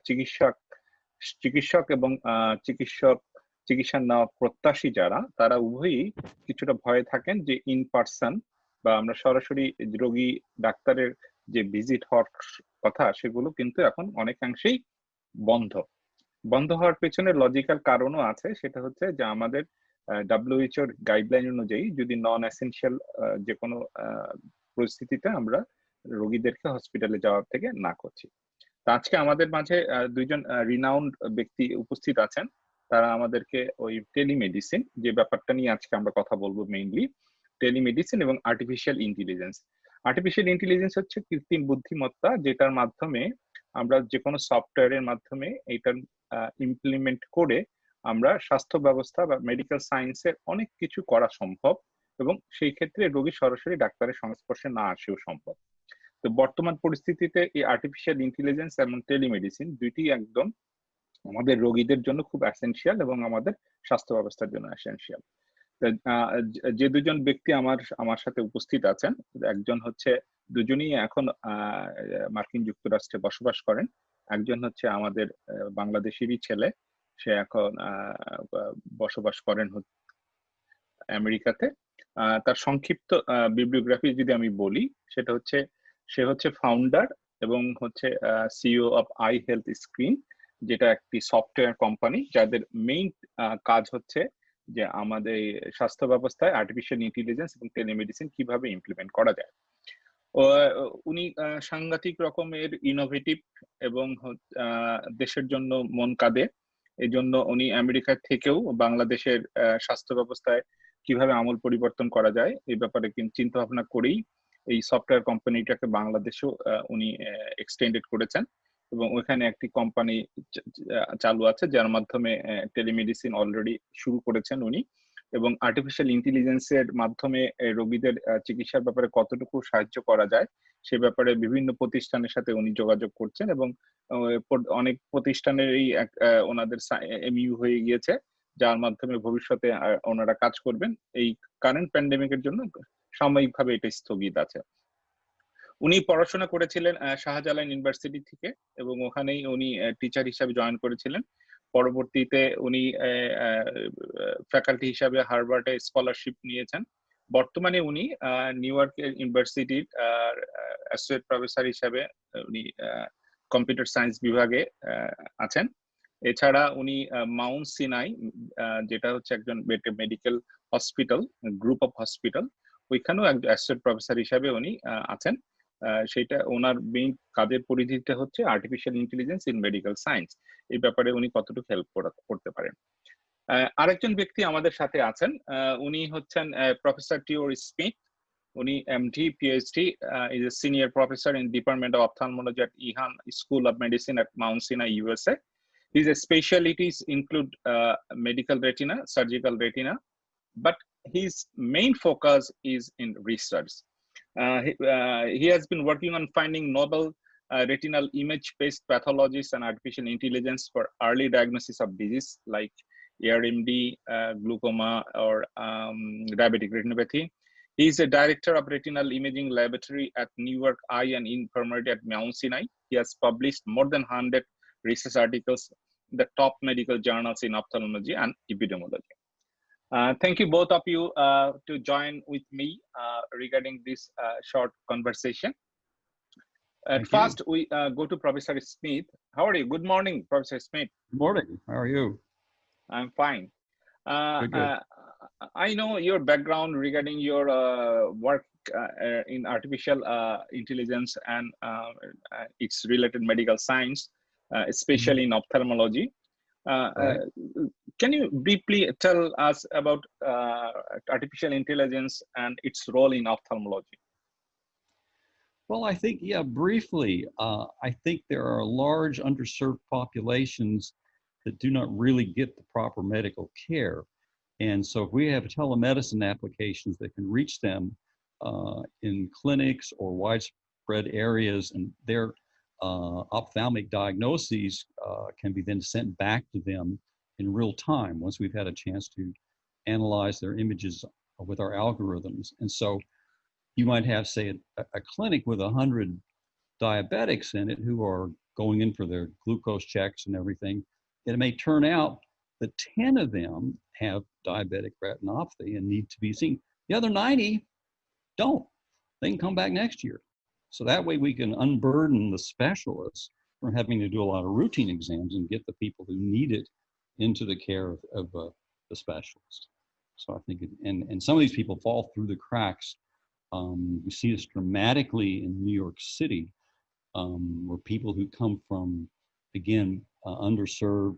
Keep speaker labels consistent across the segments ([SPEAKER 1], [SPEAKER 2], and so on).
[SPEAKER 1] চিকিৎসক চিকিৎসক এবং চিকিৎসা নেওয়া প্রত্যাশী যারা, তারা উভয়ই কিছুটা ভয়ে থাকেন যে ইন পার্সন বা আমরা সরাসরি রোগী ডাক্তারের যে ভিজিট হওয়ার কথা, সেগুলো কিন্তু এখন অনেকাংশেই বন্ধ হওয়ার পেছনে লজিক্যাল কারণও আছে। সেটা হচ্ছে যে আমাদের WHO গাইডলাইন অনুযায়ী যদি নন এসেনশিয়াল যে কোনো পরিস্থিতিতে আমরা রোগীদেরকে হসপিটালে যাওয়ার থেকে না করছি। আজকে আমাদের মাঝে দুইজন রিনাউন্ড ব্যক্তি উপস্থিত আছেন। তারা আমাদেরকে ওই টেলিমেডিসিন যে ব্যাপারটা নিয়ে আজকে আমরা কথা বলবো, মেইনলি টেলিমেডিসিন এবং আর্টিফিশিয়াল ইন্টেলিজেন্স। আর্টিফিশিয়াল ইন্টেলিজেন্স হচ্ছে কৃত্রিম বুদ্ধিমত্তা, যেটার মাধ্যমে আমরা যে কোনো সফটওয়্যারের মাধ্যমে এইটার ইমপ্লিমেন্ট করে আমরা স্বাস্থ্য ব্যবস্থা বা মেডিকেল সায়েন্সের অনেক কিছু করা সম্ভব, এবং সেই ক্ষেত্রে রোগী সরাসরি ডাক্তারের সংস্পর্শে না আসেও সম্ভব। তো বর্তমান পরিস্থিতিতে এই আর্টিফিশিয়াল ইন্টেলিজেন্স এবং টেলিমেডিসিন দুইটি একদম আমাদের রোগীদের জন্য খুব এসেনশিয়াল এবং আমাদের স্বাস্থ্য ব্যবস্থার জন্য এসেনশিয়াল। যে দুজন ব্যক্তি আমার সাথে উপস্থিত আছেন, একজন হচ্ছে, দুজনই এখন মার্কিন যুক্তরাষ্ট্রে বসবাস করেন। একজন হচ্ছে আমাদের বাংলাদেশেরই ছেলে, সে এখন বসবাস করেন আমেরিকাতে। তার সংক্ষিপ্ত বিবলিওগ্রাফি যদি আমি বলি, সেটা হচ্ছে সে হচ্ছে ফাউন্ডার এবং হচ্ছে সিইও অফ MyHealth স্ক্রিন, যেটা একটি সফটওয়্যার কোম্পানি যাদের মেইন কাজ হচ্ছে যে আমাদের স্বাস্থ্য ব্যবস্থায় আর্টিফিশিয়াল ইন্টেলিজেন্স এবং টেলিমেডিসিন কিভাবে ইমপ্লিমেন্ট করা যায়। উনি সাংঘাতিক রকমের ইনোভেটিভ এবং দেশের জন্য মন কাঁদে। এই জন্য উনি আমেরিকা থেকেও বাংলাদেশের স্বাস্থ্য ব্যবস্থায় কিভাবে আমূল পরিবর্তন করা যায় এই ব্যাপারে চিন্তা ভাবনা করেই এই সফটওয়্যার কোম্পানিটাকে বাংলাদেশেও উনি এক্সটেন্ডেড করেছেন, এবং ওখানে একটি কোম্পানি চালু আছে যার মাধ্যমে টেলিমেডিসিন অলরেডি শুরু করেছেন উনি, এবং আর্টিফিশিয়াল ইন্টেলিজেন্সের মাধ্যমে রোগীদের চিকিৎসার ব্যাপারে কতটুকু সাহায্য করা যায় সে ব্যাপারে বিভিন্ন প্রতিষ্ঠানের সাথে উনি যোগাযোগ করছেন, এবং অনেক প্রতিষ্ঠানেরই ওনাদের এমইউ হয়ে গিয়েছে, যার মাধ্যমে ভবিষ্যতে ওনারা কাজ করবেন। এই কারেন্ট প্যান্ডেমিকের জন্য সাময়িকভাবে এটা স্থগিত আছে। উনি পড়াশোনা করেছিলেন শাহজালাল ইউনিভার্সিটি থেকে, এবং ওখানেই উনি টিচার হিসাবে জয়েন করেছিলেন। পরবর্তীতে উনি ফ্যাকাল্টি হিসাবে হার্ভার্ডে স্কলারশিপ নিয়েছেন। বর্তমানে উনি নিউ ইয়র্ক ইউনিভার্সিটির অ্যাসোসিয়েট প্রফেসর হিসাবে উনি কম্পিউটার সায়েন্স বিভাগে আছেন। এছাড়া উনি মাউন্ট সিনাই, যেটা হচ্ছে একজন medical hospital, group of hospital, ওইখানেও একজন অ্যাসোসিয়েট প্রফেসর হিসাবে উনি আছেন। সেটা ওনার মেইন কাজের পরিধিতে হচ্ছে artificial intelligence in medical science. এই ব্যাপারে উনি কতটুকু হেল্প করতে পারেন। আরেকজন ব্যক্তি আমাদের সাথে আছেন, উনি হচ্ছেন প্রফেসর টিওর স্মিথ। উনি MD PhD is a senior professor in Department of Ophthalmology at Ihan School of Medicine at Mount Sinai, USA. His specialties include medical retina, surgical retina, but his main focus is in research. He has been working on finding novel retinal image-based pathologies and artificial intelligence for early diagnosis of disease like AMD, glaucoma, or diabetic retinopathy. He is a director of retinal imaging laboratory at New York Eye and Infirmary at Mount Sinai. He has published more than 100 research articles in the top medical journals in ophthalmology and epidemiology. Thank you both of you to join with me regarding this short conversation. At first, we go to Professor Smith. How are you? Good morning, Professor Smith.
[SPEAKER 2] Good morning. How are you?
[SPEAKER 1] I'm fine.
[SPEAKER 2] Good.
[SPEAKER 1] I know your background regarding your work in artificial intelligence and its related medical science, especially in ophthalmology.
[SPEAKER 2] Right.
[SPEAKER 1] Can you briefly tell us about artificial intelligence and its role in ophthalmology?
[SPEAKER 2] Well, I think, yeah, briefly, I think there are large underserved populations that do not really get the proper medical care. And so if we have telemedicine applications that can reach them in clinics or widespread areas, and their ophthalmic diagnoses can be then sent back to them in real time once we've had a chance to analyze their images with our algorithms. And so you might have, say, a clinic with 100 diabetics in it who are going in for their glucose checks and everything, it may turn out that 10 of them have diabetic retinopathy and need to be seen. The other 90 don't. They can come back next year. So that way we can unburden the specialists from having to do a lot of routine exams and get the people who need it into the care of the specialist. So I think, and some of these people fall through the cracks. We see this dramatically in New York City, where people who come from, again, underserved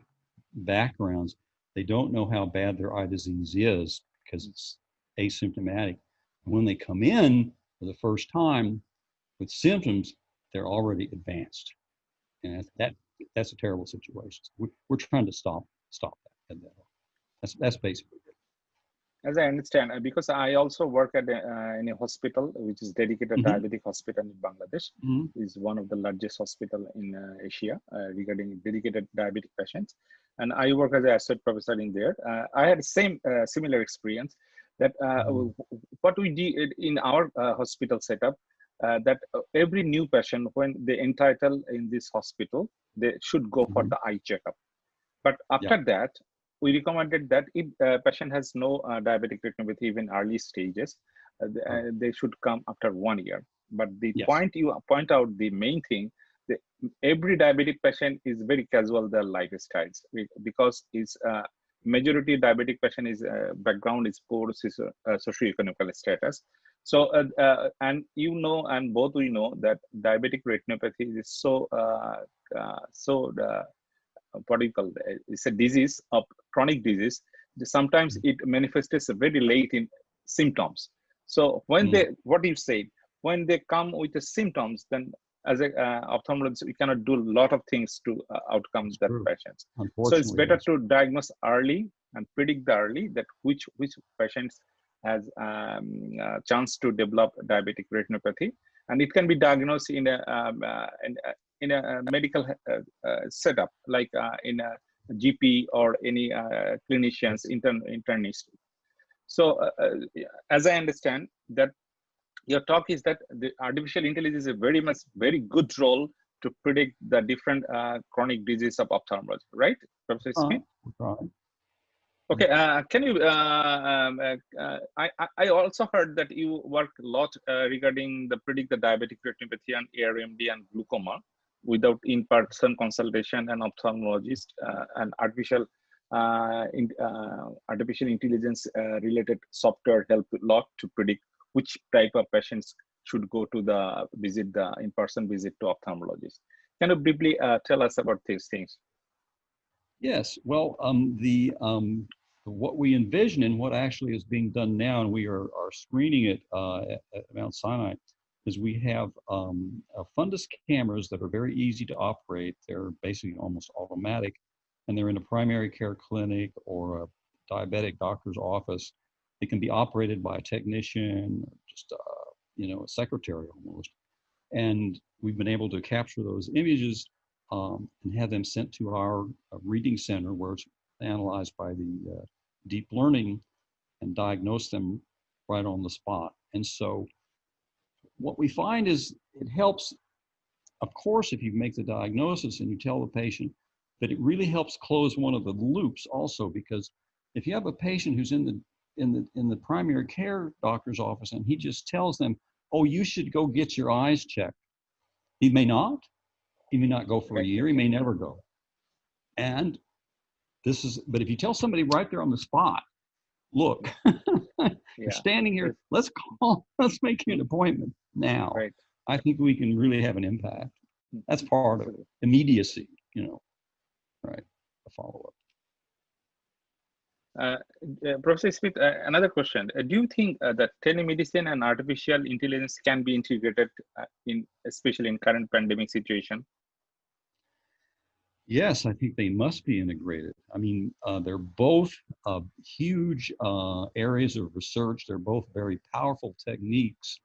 [SPEAKER 2] backgrounds, they don't know how bad their eye disease is because it's asymptomatic. And when they come in for the first time with symptoms, they're already advanced. And that's a terrible situation. We're trying to stop that. That's basically it.
[SPEAKER 1] As I understand, because I also work at in a hospital, which is dedicated diabetic hospital in Bangladesh, is one of the largest hospital in Asia regarding dedicated diabetic patients. And I work as an associate professor in there. I had similar experience that what we did in our hospital setup, that every new patient, when they entitle in this hospital, they should go for the eye checkup. But after that, we recommended that if a patient has no diabetic retinopathy, even early stages, they should come after 1 year. But the point you point out, the main thing, every diabetic patient is very casual their lifestyles, because is majority diabetic patient is background is poor socioeconomic status. So and you know, and both we know that diabetic retinopathy is so what do you call it? It's a disease of chronic disease. Sometimes it manifests very late in symptoms. So when they, what you say, when they come with the symptoms, then as a ophthalmologist, we cannot do a lot of things to outcomes that patients. So it's better to diagnose early and predict the early that which patients has a chance to develop diabetic retinopathy, and it can be diagnosed in a medical setup, like in a GP or any clinicians, internist. So as I understand that your talk is that the artificial intelligence is very good role to predict the different chronic disease of ophthalmology, right, Professor Smith? Okay, can you, I also heard that you work a lot regarding the predict the diabetic retinopathy and AMD and glaucoma without in-person consultation and ophthalmologist and artificial intelligence related software help a lot to predict which type of patients should go to the in-person visit to ophthalmologist. Can you briefly tell us about these things?
[SPEAKER 2] Yes, well, what we envision and what actually is being done now, and we are screening it at Mount Sinai, is we have fundus cameras that are very easy to operate. They're basically almost automatic, and they're in a primary care clinic or a diabetic doctor's office. It can be operated by a technician, or just a secretary almost. And we've been able to capture those images and have them sent to our reading center, where it's analyzed by the deep learning and diagnose them right on the spot. And so what we find is it helps, of course, if you make the diagnosis and you tell the patient, but it really helps close one of the loops also, because if you have a patient who's in the primary care doctor's office and he just tells them, oh, you should go get your eyes checked, he may not go for a year, he may never go. And but if you tell somebody right there on the spot, look, you're standing here, let's make you an appointment now.
[SPEAKER 1] Right.
[SPEAKER 2] I think we can really have an impact. That's part of it. Immediacy, right, a follow-up.
[SPEAKER 1] Professor Smith, another question. Do you think that telemedicine and artificial intelligence can be integrated especially in current pandemic situation?
[SPEAKER 2] Yes, I think they must be integrated. I mean, they're both huge areas of research. They're both very powerful techniques.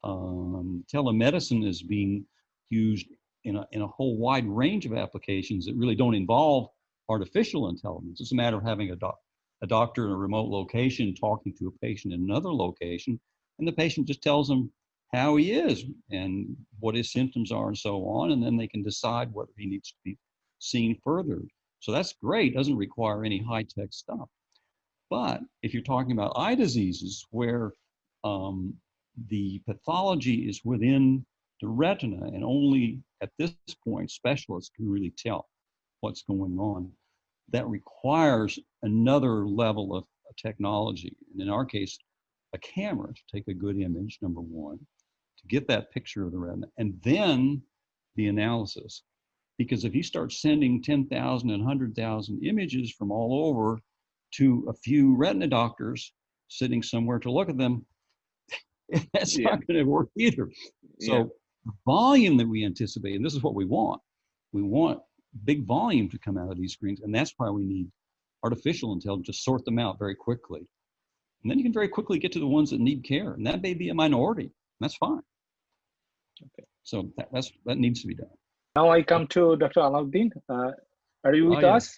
[SPEAKER 2] Telemedicine is being used in a whole wide range of applications that really don't involve artificial intelligence. It's a matter of having a doctor in a remote location talking to a patient in another location, and the patient just tells them how he is and what his symptoms are and so on, and then they can decide whether he needs to be seen further. So that's great, doesn't require any high-tech stuff. But if you're talking about eye diseases where the pathology is within the retina and only at this point specialists can really tell what's going on, that requires another level of technology. And in our case, a camera to take a good image, number one, to get that picture of the retina, and then the analysis. Because if you start sending 10,000 and 100,000 images from all over to a few retina doctors sitting somewhere to look at them, that's not going to work either. So the volume that we anticipate, and this is what we want big volume to come out of these screens, and that's why we need artificial intelligence to sort them out very quickly. And then you can very quickly get to the ones that need care, and that may be a minority, and that's fine. Okay. So that needs to be done.
[SPEAKER 1] Now I come to Dr. Alauddin. Are you with us?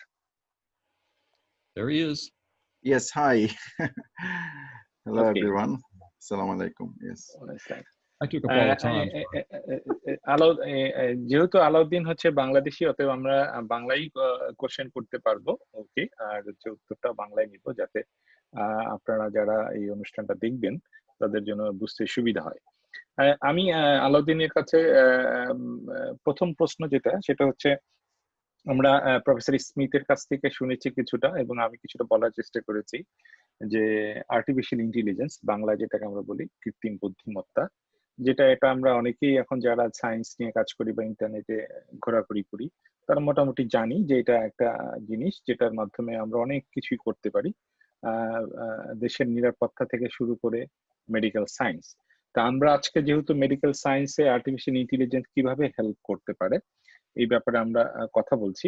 [SPEAKER 2] There he is.
[SPEAKER 3] Yes, hi. Hello, everyone. Assalamu alaikum. Yes.
[SPEAKER 2] I took up all the time.
[SPEAKER 1] যেহেতু আলাউদ্দিন হচ্ছে বাংলাদেশি, অতএব আমরা বাংলাই question করতে পারবো। ওকে, আর হচ্ছে উত্তরটা বাংলায় নিব যাতে আপনারা যারা এই অনুষ্ঠানটা দেখবেন তাদের জন্য বুঝতে সুবিধা হয়। আমি আলাউদ্দিনের কাছে প্রথম প্রশ্ন সেটা হচ্ছে আমরা প্রফেসর স্মিথের কাছ থেকে শুনেছি কিছুটা, এবং আমি কিছুটা বলার চেষ্টা করেছি যে আর্টিফিশিয়াল ইন্টেলিজেন্স, বাংলা যেটাকে আমরা বলি কৃত্রিম বুদ্ধিমত্তা, এটা আমরা অনেকেই এখন যারা সায়েন্স নিয়ে কাজ করি বা ইন্টারনেটে ঘোরাঘুরি করি তারা মোটামুটি জানি যে এটা একটা জিনিস যেটার মাধ্যমে আমরা অনেক কিছুই করতে পারি, দেশের নিরাপত্তা থেকে শুরু করে মেডিকেল সায়েন্স। তা আমরা আজকে যেহেতু মেডিকেল সায়েন্সে আর্টিফিশিয়াল ইন্টেলিজেন্স কিভাবে হেল্প করতে পারে এই ব্যাপারে আমরা কথা বলছি।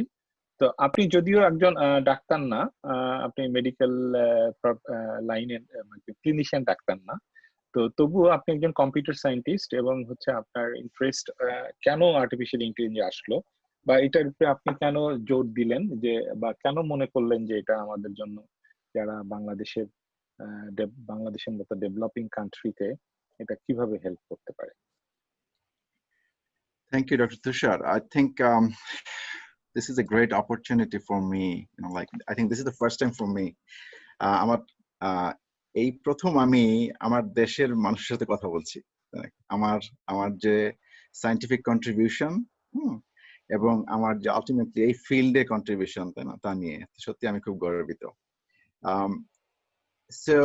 [SPEAKER 1] তো আপনি যদিও একজন ডাক্তার না, আপনি মেডিকেল লাইনের ক্লিনিশিয়ান ডাক্তার না, তো তবুও আপনি একজন কম্পিউটার সায়েন্টিস্ট, এবং হচ্ছে আপনার ইন্টারেস্ট কেন আর্টিফিশিয়াল ইন্টেলিজেন্স আসলো, বা এটার উপরে আপনি কেন জোর দিলেন, যে বা কেন মনে করলেন যে এটা আমাদের জন্য যারা বাংলাদেশের মতো ডেভেলপিং কান্ট্রিতে এটা কিভাবে হেল্প করতে পারে?
[SPEAKER 3] Thank you, Dr. Tushar. I think this is a great opportunity for me. I think this is the first time for me. এই প্রথম আমি আমার দেশের মানুষের সাথে কথা বলছি। আমার যে সায়েন্টিফিক কন্ট্রিবিউশন এবং আমার যে আলটিমেটলি এই ফিল্ডে কন্ট্রিবিউশন তা নিয়ে সত্যি আমি খুব গর্বিত। সো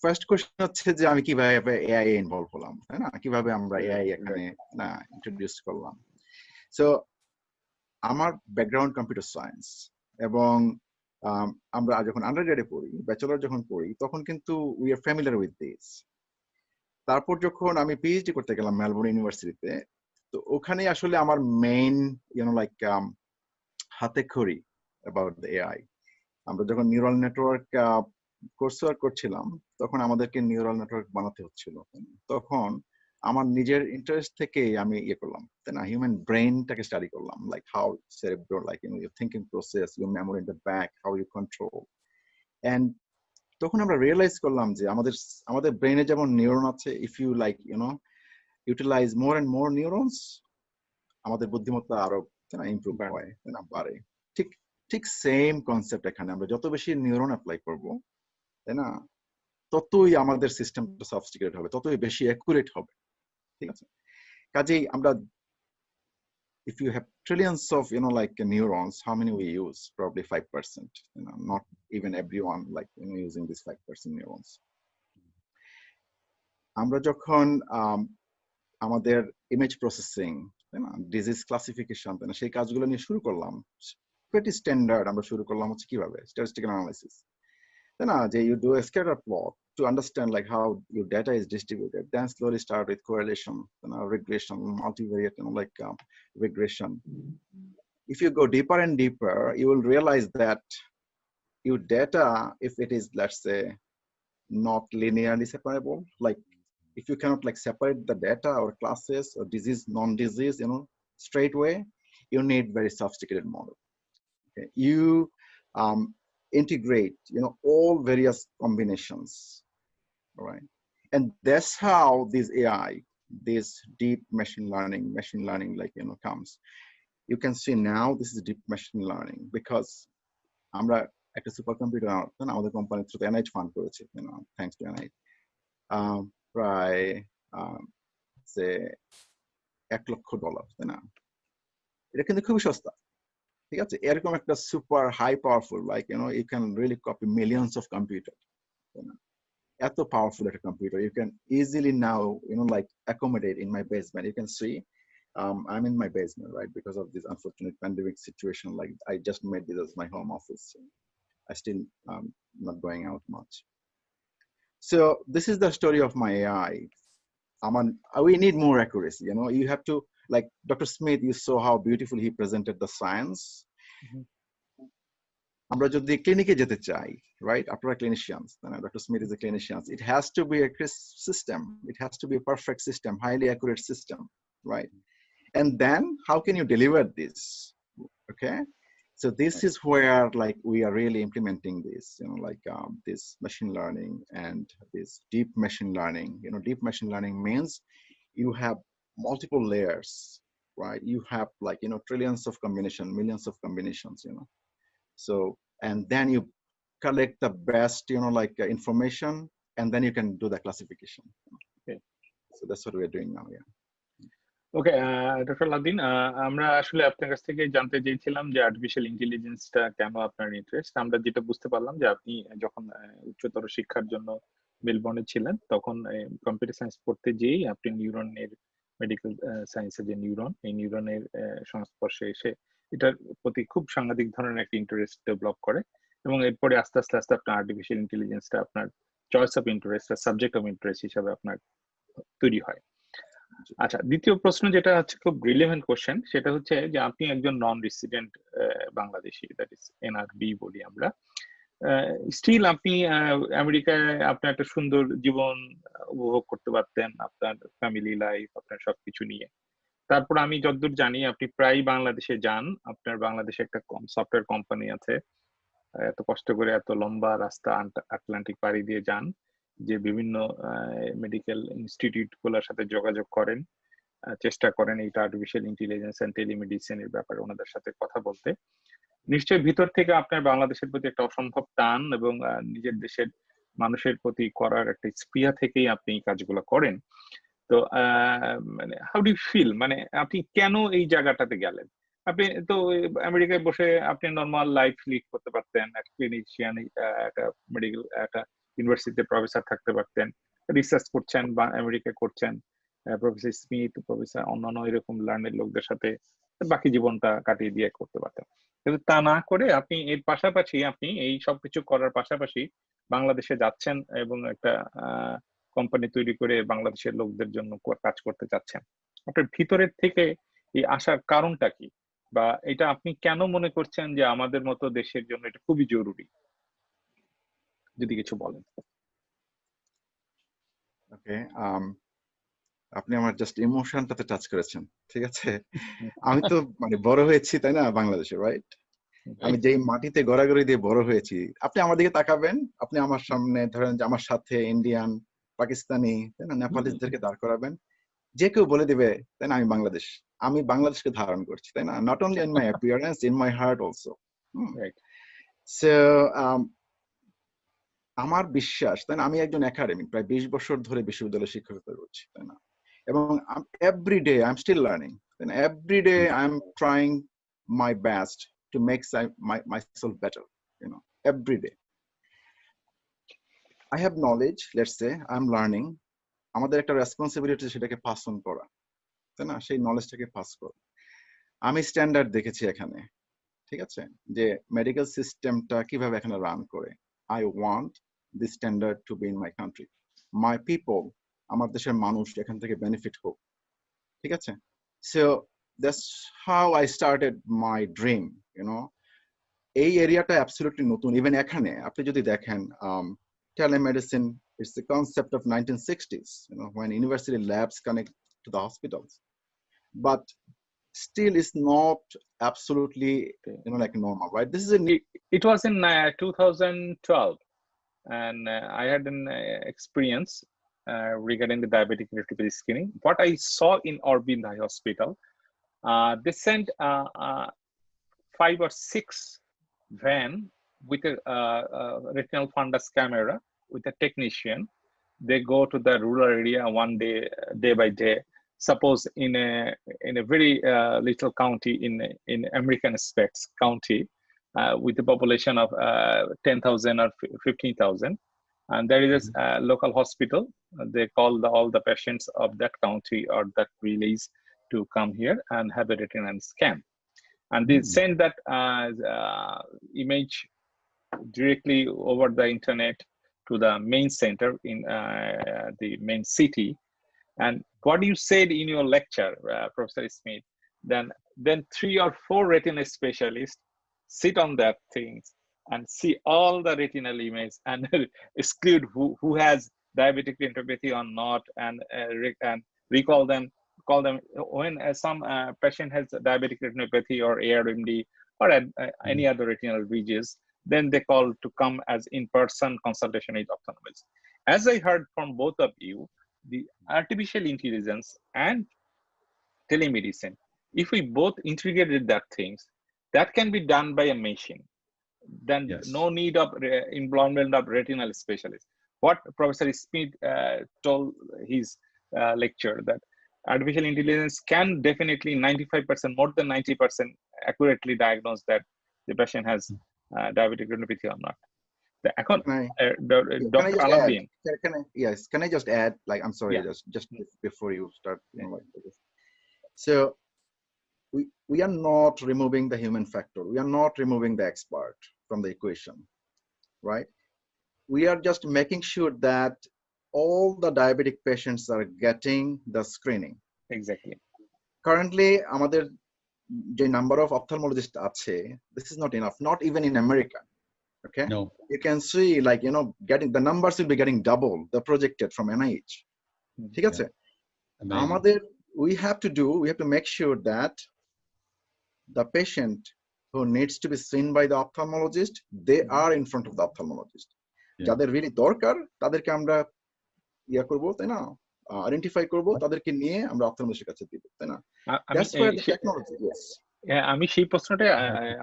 [SPEAKER 3] ফার্স্ট কোশ্চেন হচ্ছে যে আমি কিভাবে এআই ইনভলভ হলাম, তাই না? কিভাবে আমরা এআই এখানে ইন্ট্রোডিউস করলাম। সো আমার ব্যাকগ্রাউন্ড কম্পিউটার সায়েন্স, এবং আমরা যখন আন্ডারগ্রেডে পড়ি, ব্যাচেলর যখন পড়ি, তখন কিন্তু we are familiar with this. তারপর যখন আমি পিএইচডি করতে গেলাম মেলবোর্ন ইউনিভার্সিটিতে, তো ওখানে আসলে আমার মেইন হাতে খড়ি অ্যাবাউট দ্য এআই। আমরা যখন নিউরাল নেটওয়ার্ক কোর্স ওয়ার্ক করছিলাম তখন আমাদেরকে নিউরাল নেটওয়ার্ক বানাতে হচ্ছিল। তখন আমার নিজের ইন্টারেস্ট থেকে আমি করলাম, তাই না, হিউম্যান ব্রেনটাকে স্টাডি করলাম, like how cerebral, like your thinking process, your memory in the back, how you control. And তখন আমরা রিয়েলাইজ করলাম যে আমাদের ব্রেনে যেমন নিউরন আছে, if you utilise more and more neurons, আমাদের বুদ্ধিমত্তা আরো ইমপ্রুভ হয়, তাই না, বাড়ে। ঠিক সেম কনসেপ্ট এখানে, আমরা যত বেশি নিউরন অ্যাপ্লাই করবো, তাই না, ততই আমাদের সিস্টেমটা সফিস্টিকেটেড হবে, ততই বেশি অ্যাকুরেট হবে। ঠিক আছে? কাজেই আমরা, if you have trillions of neurons, how many we use? Probably 5%. Not even everyone using these 5% neurons. আমরা যখন আমাদের ইমেজ প্রসেসিং, তাই না, ডিজিজ ক্লাসিফিকেশন, তাই না, সেই কাজগুলো নিয়ে শুরু করলাম, pretty standard আমরা শুরু করলাম হচ্ছে কিভাবে statistical analysis, তাই না, যে you do a scatter plot to understand how your data is distributed, then slowly start with correlation, regression, multivariate, regression. If you go deeper and deeper, you will realize that your data, if it is, let's say, not linearly separable, if you cannot separate the data or classes or disease, non-disease, straight away, you need very sophisticated model. Okay? You integrate, all various combinations, all right? And that's how this AI this deep machine learning like comes. You can see now this is deep machine learning because আমরা একটা super computer আমাদের company through NIT fund করেছে thanks to NIT প্রায় যে $1 লক্ষ, তাই না? এটা কিন্তু খুবই সস্তা, ঠিক আছে? এরকম একটা super high powerful like you can really copy millions of computer, তাই না? এত পাওয়ারফুল একটা computer you can easily now like accommodate in my basement. You can see I'm in my basement, right? Because of this unfortunate pandemic situation, like I just made this as my home office. I still not going out much. So this is the story of my AI. We need more accuracy. You have to, like Dr. Smith, you saw how beautiful he presented the science. আমরা যদি ক্লিনিকে যেতে চাই, right? After a clinician, Dr. Smith is a clinician. It has to be a system. It has to be a perfect system, highly accurate system, right? And then how can you deliver this? Okay. So this is where like we are really implementing this, like this machine learning and this deep machine learning. Deep machine learning means you have multiple layers, right? You have like, trillions of combinations, millions of combinations, So, and then you collect the best, like information, and then you can do the classification.
[SPEAKER 1] Okay.
[SPEAKER 3] So that's what we're doing now, yeah.
[SPEAKER 1] Okay, doctor Laden, আমরা আসলে আপনার কাছ থেকে জানতে চেয়েছিলাম যে artificial ইন্টেলিজেন্সটা কেন আপনার ইন্টারেস্ট। আমরা যেটা বুঝতে পারলাম যে আপনি যখন উচ্চতর শিক্ষার জন্য মেলবোর্নে ছিলেন তখন কম্পিউটার সায়েন্স পড়তে যেয়েই আপনি নিউরনের মেডিকেল সায়েন্সের যে নিউরন, এই নিউরনের সংস্পর্শে এসে এটার প্রতি খুব সাংঘাতিক ধরনের একটা ইন্টারেস্ট ডেভেলপ করে এবং এরপরে আস্তে আস্তে আস্তে আপনার আর্টিফিশিয়াল ইন্টেলিজেন্সটা আপনার চয়েস অফ ইন্টারেস্ট বা সাবজেক্ট অফ ইন্টারেস্ট হিসাবে আপনার তৈরি হয়। আচ্ছা, দ্বিতীয় প্রশ্ন যেটা হচ্ছে খুব রিলেভেন্ট কোশ্চেন, সেটা হচ্ছে যে আপনি একজন non resident Bangladeshi, that is NRB বলি আমরা। স্টিল আপনি আমেরিকায় আপনার একটা সুন্দর জীবন উপভোগ করতে পারতেন, আপনার ফ্যামিলি লাইফ, আপনার সবকিছু নিয়ে। তারপর আমি যতদূর জানি আপনি প্রায় বাংলাদেশে যান, আপনার বাংলাদেশে একটা সফটওয়্যার কোম্পানি আছে, এত কষ্ট করে এত লম্বা রাস্তা আটলান্টিক পাড়ি দিয়ে যান, যে বিভিন্ন মেডিকেল ইনস্টিটিউট গুলোর সাথে যোগাযোগ করেন, চেষ্টা করেন এইটা আর্টিফিশিয়াল ইন্টেলিজেন্স এন্ড টেলিমেডিসিন এর ব্যাপারে ওনাদের সাথে কথা বলতে। নিশ্চয়ই ভিতর থেকে আপনার বাংলাদেশের প্রতি একটা অসম্ভব টান এবং নিজের দেশের মানুষের প্রতি করার একটা স্পৃহা থেকেই আপনি এই কাজগুলো করেন। তো মানে হাউ ডু ইউ ফিল, মানে আপনি কেন এই জায়গাটাতে গেলেন? আপনি তো আমেরিকায় বসে আপনি নর্মাল লাইফ লিড করতে পারতেন, একটা ক্লিনিশিয়ান, একটা মেডিকেল, একটা ইউনিভার্সিটিতে প্রফেসর থাকতে পারতেন, রিসার্চ করছেন বা আমেরিকায় করছেন, প্রফেসর স্মিথ, প্রফেসর অন্যান্য এরকম লার্নের লোকদের সাথে বাকি জীবনটা কাটিয়ে দিয়ে করতে পারতেন। কিন্তু তা না করে আপনি এর পাশাপাশি, আপনি এই সবকিছু করার পাশাপাশি বাংলাদেশে যাচ্ছেন এবং একটা কোম্পানি তৈরি করে বাংলাদেশের লোকদের জন্য কাজ করতে চাচ্ছেন। আপনার ভিতরের থেকে এই আসার কারণটা কি, বা এটা আপনি কেন মনে করছেন যে আমাদের মতো দেশের জন্য এটা খুবই জরুরি, যদি কিছু বলেন।
[SPEAKER 3] ওকে, আপনি আমার জাস্ট ইমোশনটাতে টাচ করেছেন, ঠিক আছে? আমি তো মানে বড় হয়েছি, তাই না, বাংলাদেশে, রাইট? আমি যেই মাটিতে গড়াগড়ি দিয়ে বড় হয়েছি, আপনি আমার দিকে তাকাবেন, আপনি আমার সামনে ধরেন যে আমার সাথে ইন্ডিয়ান, পাকিস্তানি, তাই না, নেপালিসদেরকে দাঁড় করাবেন, যে কেউ বলে দিবে, তাই না, আমি বাংলাদেশকে ধারণ করছি, তাই না? Not only in my appearance, in my heart also. So আমার বিশ্বাস, তাই না, আমি একজন একাডেমিক, প্রায় 20 বছর ধরে বিশ্ববিদ্যালয়ে শিক্ষকতা করছি, তাই না, এবং everyday I am still learning, তাই না, everyday I am trying my best to make myself better, every day. I have knowledge, let's say, I'm learning. আমাদের একটা রেসপন্সিবিলিটি সেটাকে পাস অন করা, তাই না, সেই নলেজটাকে পাস করা। আমি স্ট্যান্ডার্ড দেখেছি এখানে, ঠিক আছে, যে মেডিকেল সিস্টেমটা কিভাবে এখানে রান করে। I want this standard to be in my country. My people, আমার দেশের মানুষ এখান থেকে বেনিফিট হোক, ঠিক আছে? So that's how I started my dream, এই এরিয়াটা অ্যাবসলিউটলি নতুন। ইভেন এখানে আপনি যদি দেখেন, telemedicine it's the concept of 1960s, when university labs connect to the hospitals, but still it's not absolutely like normal, right? This is
[SPEAKER 1] it was in 2012, and I had an experience regarding the diabetic retinopathy screening. What I saw in Aurobindo Eye Hospital, they sent 5 or 6 van with a retinal fundus camera with a technician. They go to the rural area one day, day by day. Suppose in a very little county in American Specs County, with a population of 10,000 or 15,000, and there is a local hospital. They call all the patients of that county or that village to come here and have a retinal scan, and they send that image directly over the internet to the main center in the main city. And what you said in your lecture, Professor Smith, then 3 or 4 retina specialists sit on that things and see all the retinal images and exclude who has diabetic retinopathy or not, and recall them, call them when some patient has diabetic retinopathy or AMD or any other retinal disease, then they call to come as in-person consultation with ophthalmologist. As I heard from both of you, the artificial intelligence and telemedicine, if we both integrated that things, that can be done by a machine. Then no need of involvement of retinal specialists. What Professor Smith told his lecture, that artificial intelligence can definitely 95%, more than 90% accurately diagnose that the patient has diabetic retinopathy or not. Dr. Aladdin.
[SPEAKER 3] Can I just add, like, I'm sorry, just before you start. So we are not removing the human factor. We are not removing the expert from the equation, right? We are just making sure that all the diabetic patients are getting the screening.
[SPEAKER 1] Exactly.
[SPEAKER 3] Currently, amader the number of ophthalmologists ache, this is not enough, not even in America. Okay.
[SPEAKER 2] No.
[SPEAKER 3] You can see, like, getting the numbers will be getting double the projected from NIH. We have to make sure that the patient who needs to be seen by the ophthalmologist, they are in front of the ophthalmologist. যাদের really দরকার তাদেরকে আমরা করব, তাই না, identify করব, তাদেরকে নিয়ে আমরা অপথলমোলজিস্টের কাছে দিব, তাই না? That's where the technology is.
[SPEAKER 1] আমি সেই প্রশ্নটা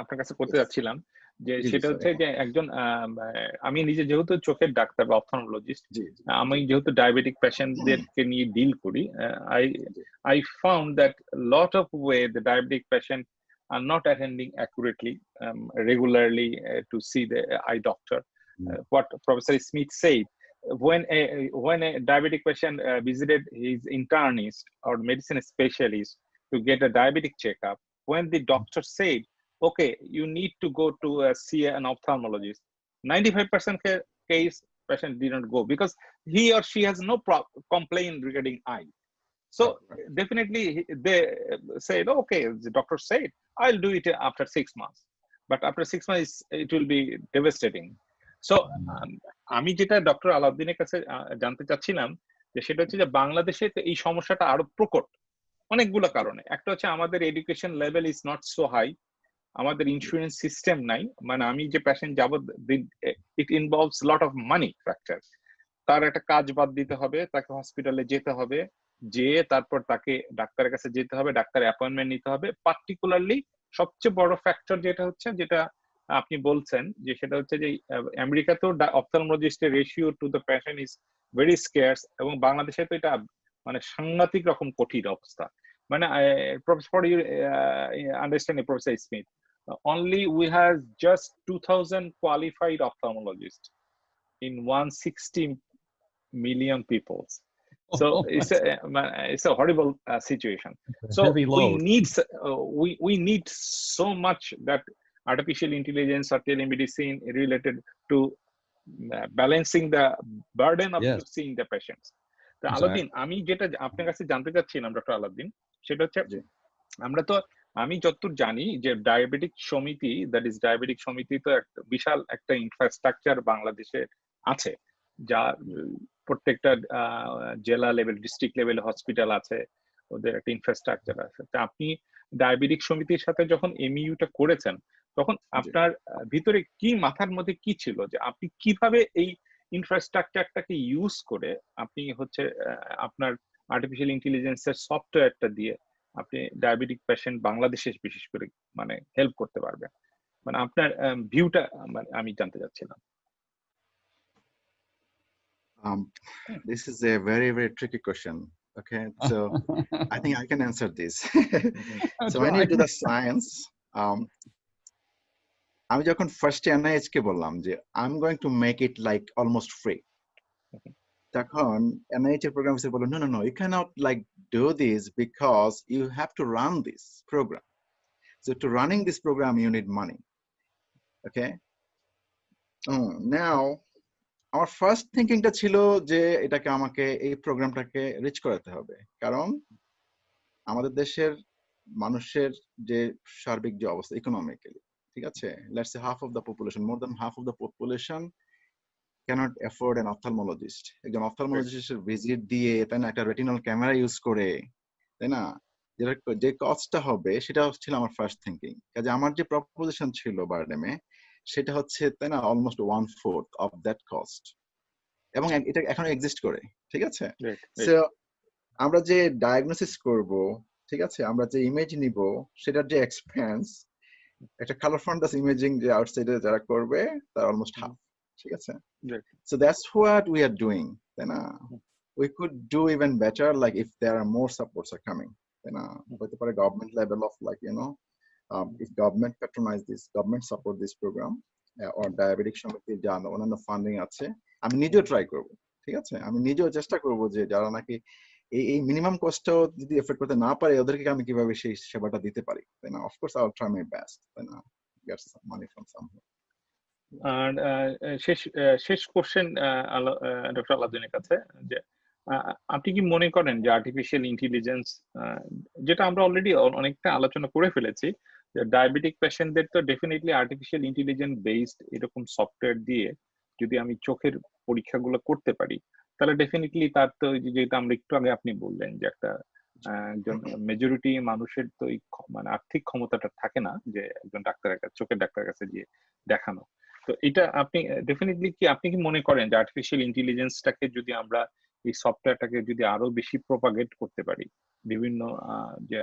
[SPEAKER 1] আপনার কাছে করতে যাচ্ছিলাম, যে সেটা হচ্ছে যে একজন আমি নিজে যেহেতু চোখের ডাক্তার বা অপথলমোলজিস্ট, আমি যেহেতু ডায়াবেটিক পেশেন্টদেরকে নিয়ে ডিল করি, I found that lot of way the diabetic patient are not attending accurately, regularly to see the eye doctor. What Professor Smith said, when a diabetic patient visited his internist or medicine specialist to get a diabetic checkup, when the doctor said, okay, you need to go to see an ophthalmologist, 95% case patient didn't go because he or she has no complaint regarding eye. So definitely they said, okay, the doctor said, I'll do it after 6 months. But after 6 months, it will be devastating. So আমি যেটা doctor আলাউদ্দিনের কাছে জানতে চাচ্ছিলাম, যে সেটা হচ্ছে যে বাংলাদেশে এই সমস্যাটা আরো প্রকট অনেকগুলো কারণে। একটা হচ্ছে আমাদের education level is not so high, আমাদের ইন্স্যুরেন্স সিস্টেম নাই, মানে আমি যে পেশেন্ট যাব, it involves lot of money factor. তার একটা কাজ বাদ দিতে হবে, তাকে হসপিটালে যেতে হবে, যেয়ে তারপর তাকে ডাক্তারের কাছে যেতে হবে, ডাক্তার অ্যাপয়েন্টমেন্ট নিতে হবে। পার্টিকুলারলি সবচেয়ে বড় ফ্যাক্টর যেটা আপনি বলছেন, যে সেটা হচ্ছে যে আমেরিকাতেও অপথলমোলজিস্টের ratio to the patient is very scarce, এবং বাংলাদেশে তো এটা মানে সাংঘাতিক রকম কঠিন অবস্থা। মানে for you understanding professor Smith, only we have just 2,000 qualified ophthalmologists in 160 million people. So it's a horrible situation. So we need so much that artificial intelligence or telemedicine related to balancing the burden of seeing the patients. তো আলাউদ্দিন, আমি যেটা আপনার কাছে জানতে চাচ্ছিলাম doctor Alauddin, সেটা হচ্ছে আমি যতদূর জানি যে ডায়াবেটিক সমিতি, দ্যাট ইজ ডায়াবেটিক সমিতি তো বিশাল একটা ইনফ্রাস্ট্রাকচার বাংলাদেশে আছে, যা প্রত্যেকটা জেলা লেভেল, ডিস্ট্রিক্ট লেভেল হসপিটাল আছে, ওদের একটা ইনফ্রাস্ট্রাকচার আছে। তা আপনি ডায়াবেটিক সমিতির সাথে যখন এমইউটা করেছেন, তখন আপনার ভিতরে কি, মাথার মধ্যে কি ছিল, যে আপনি কিভাবে এই ইনফ্রাস্ট্রাকচারটাকে ইউজ করে আপনি হচ্ছে আপনার আর্টিফিশিয়াল ইন্টেলিজেন্সের সফটওয়্যারটা দিয়ে আপনি ডায়াবেটিক পেশেন্ট বাংলাদেশে বিশেষ করে মানে হেল্প করতে পারবেন? মানে আপনার ভিউটা মানে আমি জানতে চাচ্ছিলাম।
[SPEAKER 3] Um, this is a very, very tricky question. Okay, so I think I can answer this. So when you do the science, আমি যখন ফার্স্ট NIH কে বললাম যে I'm going to make it like almost free, তখন NIH এর programme officer বলল no, you cannot like do this because you have to run this program. So to running this program you need money. Okay, now আমার first থিঙ্কিংটা ছিল যে এটাকে আমাকে এই প্রোগ্রামটাকে rich করাতে হবে, কারণ আমাদের দেশের মানুষের যে সার্বিক যে অবস্থা ইকোনমিক্যালি, ঠিক আছে, let's say half of the population, more than half of the population cannot afford an ophthalmologist. একজন অপথলমোলজিস্টের ভিজিট দিয়ে, তাই না, একটা রেটিনাল ক্যামেরা ইউজ করে, তাই না, যে কস্টটা হবে সেটা ছিল আমার ফার্স্ট থিঙ্কিং। কাজে আমার যে প্রপোজিশন ছিল বারডেমে সেটা হচ্ছে, তাই না, অলমোস্ট 1/4 অফ দ্যাট কস্ট, এবং এটা এখন এক্সিস্ট করে, ঠিক আছে। সো আমরা যে ডায়াগনোসিস করব, ঠিক আছে, আমরা যে ইমেজ নিব, সেটার যে এক্সপেন্স, একটা কালার ফান্ডাস ইমেজিং যে আউটসাইডে যারা করবে তার অলমোস্ট হাফ, ঠিক আছে। So that's what we are doing, তাই না। We could do even better, like if there are more supports are coming, তাই না, হতে পারে government level of, like you know, if government patronize this, government support this program, or diabetic সমিতির যা অন্যান্য funding আছে, আমি নিজেও ট্রাই করব, ঠিক আছে, আমি নিজেও চেষ্টা করব যে যারা নাকি এই মিনিমাম কস্টটাও যদি এফোর্ড করতে না পারে ওদেরকে আমি কিভাবে সেই সেবাটা দিতে পারি, তাই না। Of course I will try my best, তাই না, get some money from somewhere.
[SPEAKER 1] আর শেষ কোশ্চেন ডক্টর আলাউদ্দিনের কাছে, যে আপনি কি মনে করেন যে আর্টিফিশিয়াল ইন্টেলিজেন্স, যেটা আমরা অলরেডি অনেকটা আলোচনা করে ফেলেছি, যে ডায়াবেটিক পেশেন্টদের তো ডেফিনেটলি আর্টিফিশিয়াল ইন্টেলিজেন্স বেসড এরকম সফটওয়্যার দিয়ে যদি আমি চোখের পরীক্ষাগুলো করতে পারি, তাহলে ডেফিনেটলি তার তো যেটা আমরা একটু আগে আপনি বললেন যে একটা একজন মেজরিটি মানুষের তো মানে আর্থিক ক্ষমতাটা থাকে না যে একজন ডাক্তারের কাছে, চোখের ডাক্তারের কাছে গিয়ে দেখানো। তো এটা আপনি ডেফিনেটলি কি আপনি কি মনে করেন যে আর্টিফিশিয়াল ইন্টেলিজেন্সটাকে যদি আমরা এই সফটওয়্যারটাকে যদি আরো বেশি প্রপাগেট করতে পারি বিভিন্ন যে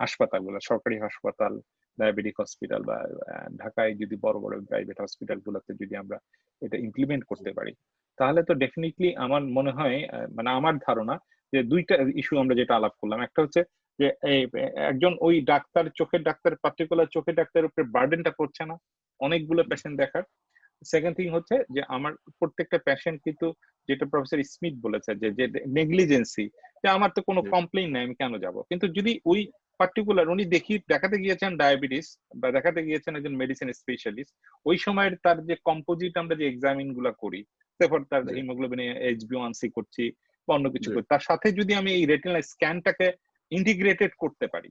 [SPEAKER 1] হাসপাতালগুলো, সরকারি হাসপাতাল, ডায়াবেটিক হসপিটাল, বা ঢাকায় যদি বড় বড় প্রাইভেট হসপিটাল গুলোতে যদি আমরা এটা ইমপ্লিমেন্ট করতে পারি, তাহলে তো ডেফিনেটলি আমার মনে হয়, মানে আমার ধারণা যে দুইটা ইস্যু আমরা যেটা আলাপ করলাম, একটা হচ্ছে যে একজন ওই ডাক্তার, চোখের ডাক্তার, পার্টিকুলার চোখের ডাক্তারের উপরে বার্ডেনটা পড়ছে না অনেকগুলো পেশেন্ট দেখার। সেকেন্ড থিং হচ্ছে যে আমার প্রত্যেকটা পেশেন্ট কিন্তু, যেটা প্রফেসর স্মিথ বলেছে যে নেগলিজেন্সি, যে আমার তো কোনো কমপ্লেইন নাই, আমি কেন যাব। কিন্তু যদি ওই পার্টিকুলার উনি দেখাতে গিয়েছেন ডায়াবেটিস, বা দেখাতে গিয়েছেন একজন মেডিসিন স্পেশালিস্ট, ওই সময়ের তার যে কম্পোজিট আমরা যে এক্সামিন গুলা করি, তারপর তার হিমোগ্লোবিন HbA1c করছি বা অন্য কিছু করি, তার সাথে যদি আমি এই রেটিনাল স্ক্যানটাকে ইন্টিগ্রেটেড করতে পারি,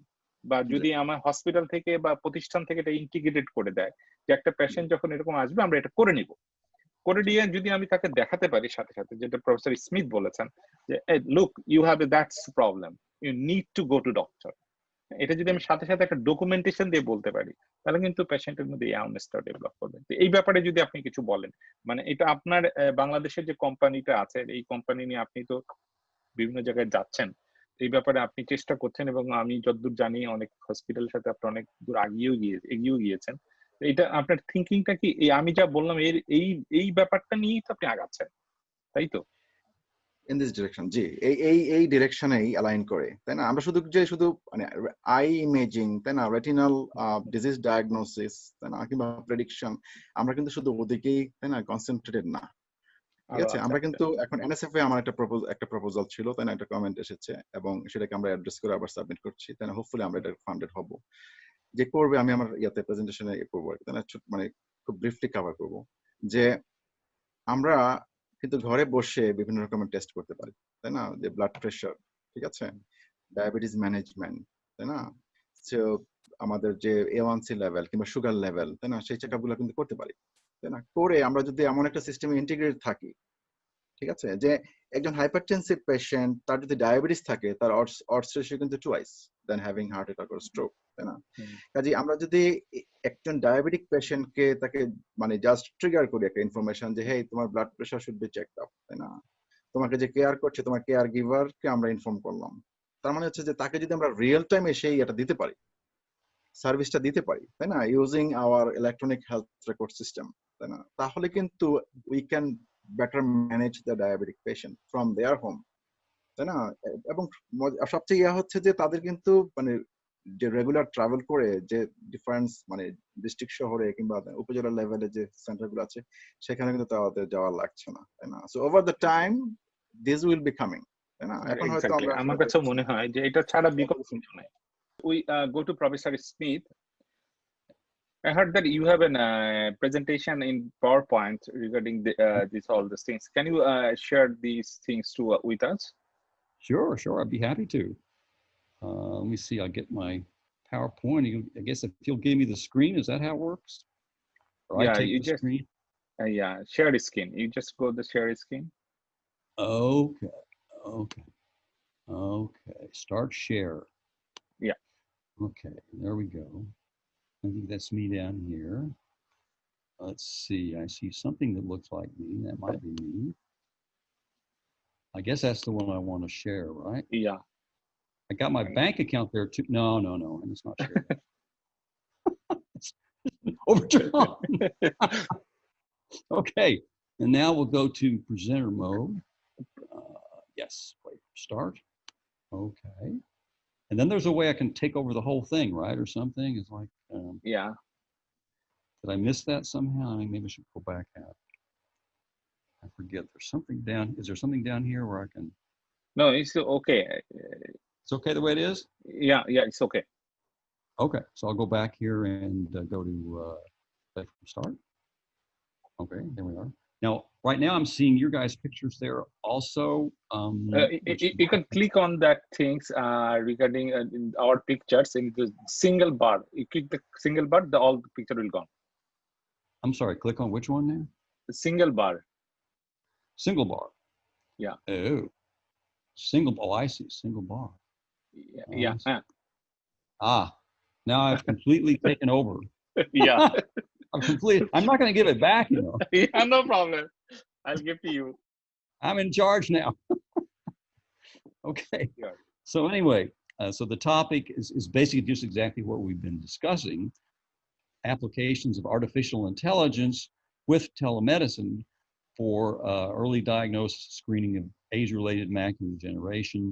[SPEAKER 1] বা যদি আমার হসপিটাল থেকে বা প্রতিষ্ঠান থেকে এটা ইন্টিগ্রেটেড করে দেয় যে একটা পেশেন্ট যখন এরকম আসবে আমরা এটা করে নিব, করে দিয়ে যদি আমি তাকে দেখাতে পারি সাথে সাথে, যেটা প্রফেসর স্মিথ বলেছেন যে look you have that's problem, you need to go to doctor, এটা যদি আমি সাথে সাথে একটা ডকুমেন্টেশন দিয়ে বলতে পারি, তাহলে কিন্তু পেশেন্টের মধ্যে অ্যাওয়ারনেসটা ডেভেলপ করবে। এই ব্যাপারে যদি আপনি কিছু বলেন, মানে এটা আপনার বাংলাদেশের যে কোম্পানিটা আছে, এই কোম্পানি নিয়ে আপনি তো বিভিন্ন জায়গায় যাচ্ছেন, এই ব্যাপারে আপনি চেষ্টা করছেন, এবং আমি যতদূর জানি অনেক হসপিটালের সাথে আপনি অনেক দূর এগিয়েও গিয়েছেন। এটা আপনার থিঙ্কিংটা কি এই আমি যা বললাম এর এই ব্যাপারটা নিয়েই তো আপনি আগাচ্ছেন, তাই তো?
[SPEAKER 3] ইন দিস ডিরেকশন, জি, এই ডিরেকশনেই অ্যালাইন করে, তাই না। আমরা শুধু মানে আই ইমেজিং, তাই না, রেটিনাল ডিজিজ ডায়াগনোসিস, তাই না, কিংবা প্রেডিকশন, আমরা কিন্তু শুধু ওদিকেই, তাই না, কনসেন্ট্রেটেড না, ঠিক আছে। আমরা কিন্তু এখন NSF এ আমার একটা প্রপোজাল ছিল, তাই না, একটা কমেন্ট এসেছে, এবং সেটাকে আমরা অ্যাড্রেস করে আবার সাবমিট করছি, তাই না। হোপফুলি আমরা এটা ফান্ডেড হব, যে করবে, আমি আমার ইয়াতে প্রেজেন্টেশনে করবো, তাই না, মানে খুব ব্রিফলি কভার করব, যে আমরা কিন্তু ঘরে বসে বিভিন্ন রকমের টেস্ট করতে পারি, তাই না, যে ব্লাড প্রেশার, ঠিক আছে, ডায়াবেটিস ম্যানেজমেন্ট, তাই না, তো আমাদের যে A1C লেভেল কিংবা সুগার লেভেল, তাই না, সেই চেকআপ গুলো কিন্তু করতে পারি, তাই না। করে আমরা যদি এমন একটা সিস্টেমে ইন্টিগ্রেটেড থাকি, ঠিক আছে, যে একজন হাইপারটেনসিভ পেশেন্ট, তার যদি ডায়াবেটিস থাকে, তার অডস রেশিও কিন্তু twice then having heart attack or stroke, তাই না?
[SPEAKER 1] হুম।
[SPEAKER 3] কাজে আমরা যদি একজন ডায়াবেটিক পেশেন্টকে তাকে মানে জাস্ট ট্রিগার করি একটা ইনফরমেশন যে হেই তোমার blood pressure should be checked up, তাই না? তোমাকে যে কেয়ার করছে তোমার কেয়ার গিভারকে আমরা ইনফর্ম করলাম, তার মানে হচ্ছে যে তাকে যদি আমরা রিয়েল টাইমে সেই এটা দিতে পারি, সার্ভিসটা দিতে পারি, তাই না, using our electronic health record system, তাই না, তাহলে কিন্তু we can better manage the diabetic patient from their home, তাই না? এবং সবচেয়ে ইয়া হচ্ছে যে তাদের কিন্তু মানে যে রেগুলার ট্রাভেল করে যে ডিফারেন্স মানে ডিস্ট্রিক্ট শহরে কিংবা উপজেলা লেভেলে যে সেন্টার গুলো আছে সেখানে কিন্তু তাদের যাওয়া লাগছে না, তাই না? So over the time this will be coming, তাই না? এখন হয়তো
[SPEAKER 1] এক্স্যাক্টলি,
[SPEAKER 3] আমরা
[SPEAKER 1] আমার
[SPEAKER 3] আসলে
[SPEAKER 1] কাছেও
[SPEAKER 3] দেখছি
[SPEAKER 1] মনে
[SPEAKER 3] না।
[SPEAKER 1] হয় যে এটা ছাড়া বিকল্প কিছু নাই। We go to Professor Smith. I heard that you have a presentation in PowerPoint regarding this all these things. Can you share these things with us?
[SPEAKER 2] Sure, I'd be happy to. Let me see, I'll get my PowerPoint. I guess if you'll give me the screen, is that how it works? Or I
[SPEAKER 1] Yeah,
[SPEAKER 2] take
[SPEAKER 1] you
[SPEAKER 2] the
[SPEAKER 1] just
[SPEAKER 2] screen?
[SPEAKER 1] yeah, share screen. You just go the share screen.
[SPEAKER 2] Okay, start share.
[SPEAKER 1] Yeah.
[SPEAKER 2] Okay, there we go. I think that's me down here. Let's see, I see something that looks like me. That might be me. I guess that's the one I want to share, right?
[SPEAKER 1] Yeah.
[SPEAKER 2] I got my bank account there too. No, and it's not shared. It's overdrawn. Okay, and now we'll go to presenter mode. Yes, wait, start. Okay, and then there's a way I can take over the whole thing, right, or something. It's like,
[SPEAKER 1] Yeah.
[SPEAKER 2] did I miss that somehow? I mean, maybe I should go back out. I forget. There's something down. Is there something down here where I can?
[SPEAKER 1] No, it's okay.
[SPEAKER 2] It's okay the way it is.
[SPEAKER 1] Yeah, it's okay.
[SPEAKER 2] Okay, so I'll go back here and go to play from start. Okay, there we are. Now, right now I'm seeing your guys' pictures there also.
[SPEAKER 1] You can click on that things regarding in our pictures in the single bar. You click the single bar, all the picture will gone.
[SPEAKER 2] I'm sorry, click on which one now?
[SPEAKER 1] The single bar.
[SPEAKER 2] Single bar.
[SPEAKER 1] Yeah.
[SPEAKER 2] Oh, single. Oh, I see. Single bar.
[SPEAKER 1] Yeah.
[SPEAKER 2] Now I've completely taken over.
[SPEAKER 1] Yeah.
[SPEAKER 2] I'm not going to give it back, you know.
[SPEAKER 1] Yeah, no problem. I'll give to you.
[SPEAKER 2] I'm in charge now. Okay.
[SPEAKER 1] Yeah.
[SPEAKER 2] So anyway, so the topic is basically just exactly what we've been discussing: applications of artificial intelligence with telemedicine for early diagnosis, screening of age-related macular degeneration,